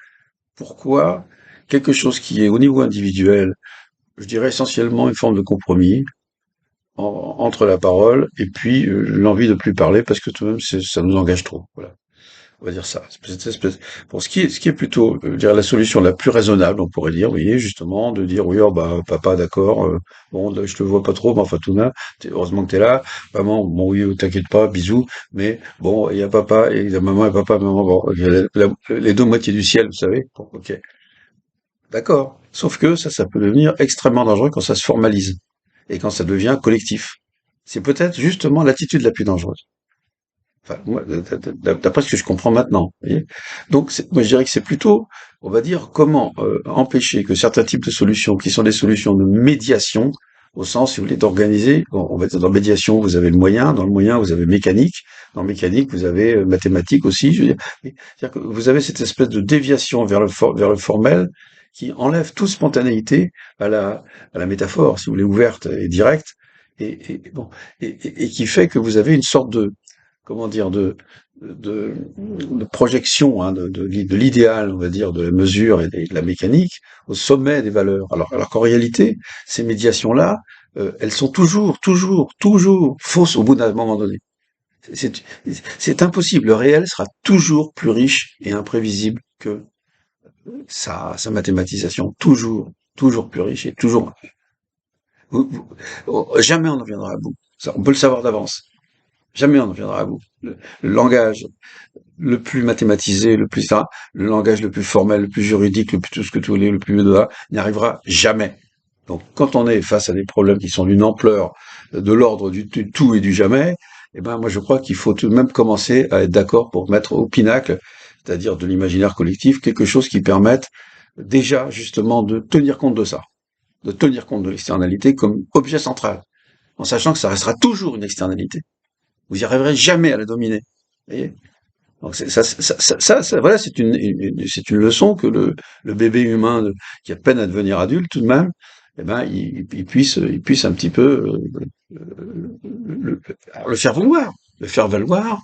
pourquoi quelque chose qui est au niveau individuel, je dirais essentiellement une forme de compromis entre la parole et puis l'envie de plus parler parce que tout de même ça nous engage trop. Voilà. On va dire ça. Pour ce qui est plutôt, je dirais, la solution la plus raisonnable, on pourrait dire, vous voyez, justement, de dire, oui, oh, bah, papa, d'accord, bon, là, je te vois pas trop, mais enfin, tout de même, heureusement que t'es là, maman, bon, oui, t'inquiète pas, bisous, mais bon, il y a papa, et il y a maman et papa, maman, bon, ok, les deux moitiés du ciel, vous savez, bon, ok, d'accord. Sauf que ça peut devenir extrêmement dangereux quand ça se formalise, et quand ça devient collectif. C'est peut-être justement l'attitude la plus dangereuse. Enfin, moi, d'après ce que je comprends maintenant, vous voyez. Donc, moi, je dirais que c'est plutôt, on va dire, comment empêcher que certains types de solutions, qui sont des solutions de médiation, au sens, si vous voulez, d'organiser, bon, on va dire dans médiation, vous avez le moyen, dans le moyen, vous avez mécanique, dans mécanique, vous avez mathématique aussi, je veux dire. C'est-à-dire que vous avez cette espèce de déviation vers le formel qui enlève toute spontanéité à la métaphore, si vous voulez, ouverte et directe, bon, et qui fait que vous avez une sorte de, comment dire, de projection, hein, de l'idéal, on va dire, de la mesure et de la mécanique au sommet des valeurs. Alors qu'en réalité, ces médiations-là, elles sont toujours fausses au bout d'un moment donné. C'est, c'est impossible. Le réel sera toujours plus riche et imprévisible que sa mathématisation. Toujours plus riche et toujours. Jamais on n'en viendra à bout. Ça, on peut le savoir d'avance. Jamais on n'en viendra à bout. Le langage le plus mathématisé, le plus ça, le langage le plus formel, le plus juridique, le plus tout ce que tu voulais, le plus n'y arrivera jamais. Donc, quand on est face à des problèmes qui sont d'une ampleur, de l'ordre du tout et du jamais, eh ben, moi, je crois qu'il faut tout de même commencer à être d'accord pour mettre au pinacle, c'est-à-dire de l'imaginaire collectif, quelque chose qui permette déjà, justement, de tenir compte de ça, de tenir compte de l'externalité comme objet central, en sachant que ça restera toujours une externalité. Vous n'y arriverez jamais à la dominer. Vous voyez. Donc voilà, c'est une leçon que le bébé humain qui a peine à devenir adulte tout de même, eh ben, il puisse un petit peu le, le faire valoir, le faire valoir,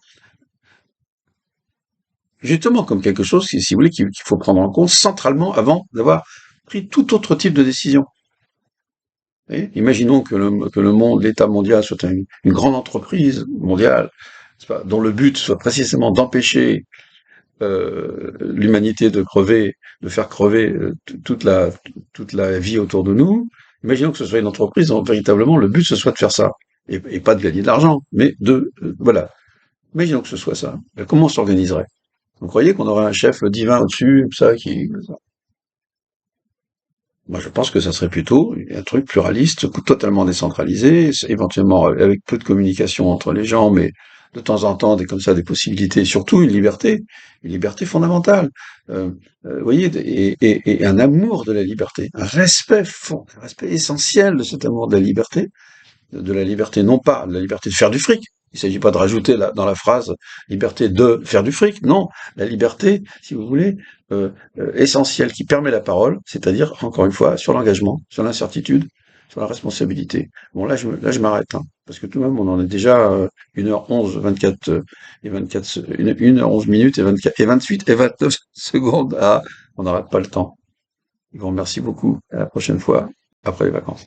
justement comme quelque chose, si vous voulez, qu'il faut prendre en compte centralement avant d'avoir pris tout autre type de décision. Vous voyez. Imaginons que le monde, l'État mondial soit une grande entreprise mondiale, c'est pas, dont le but soit précisément d'empêcher l'humanité de crever, de faire crever toute la vie autour de nous. Imaginons que ce soit une entreprise dont véritablement le but ce soit de faire ça et pas de gagner de l'argent, mais de voilà. Imaginons que ce soit ça. Ben, comment on s'organiserait? Vous croyez qu'on aurait un chef divin au-dessus, ça qui moi, je pense que ça serait plutôt un truc pluraliste, totalement décentralisé, éventuellement avec peu de communication entre les gens, mais de temps en temps, comme ça, des possibilités, surtout une liberté fondamentale. Vous voyez, et un amour de la liberté, un respect essentiel de cet amour de la liberté, non pas de la liberté de faire du fric. Il ne s'agit pas de rajouter dans la phrase liberté de faire du fric. Non, la liberté, si vous voulez, essentielle qui permet la parole, c'est-à-dire, encore une fois, sur l'engagement, sur l'incertitude, sur la responsabilité. Bon, là, je m'arrête, hein, parce que tout de même, on en est déjà 1h11, 24 et 24, 1h11 minutes et 24, et 28 et 29 secondes. Ah, on n'arrête pas le temps. Je vous remercie beaucoup. À la prochaine fois, après les vacances.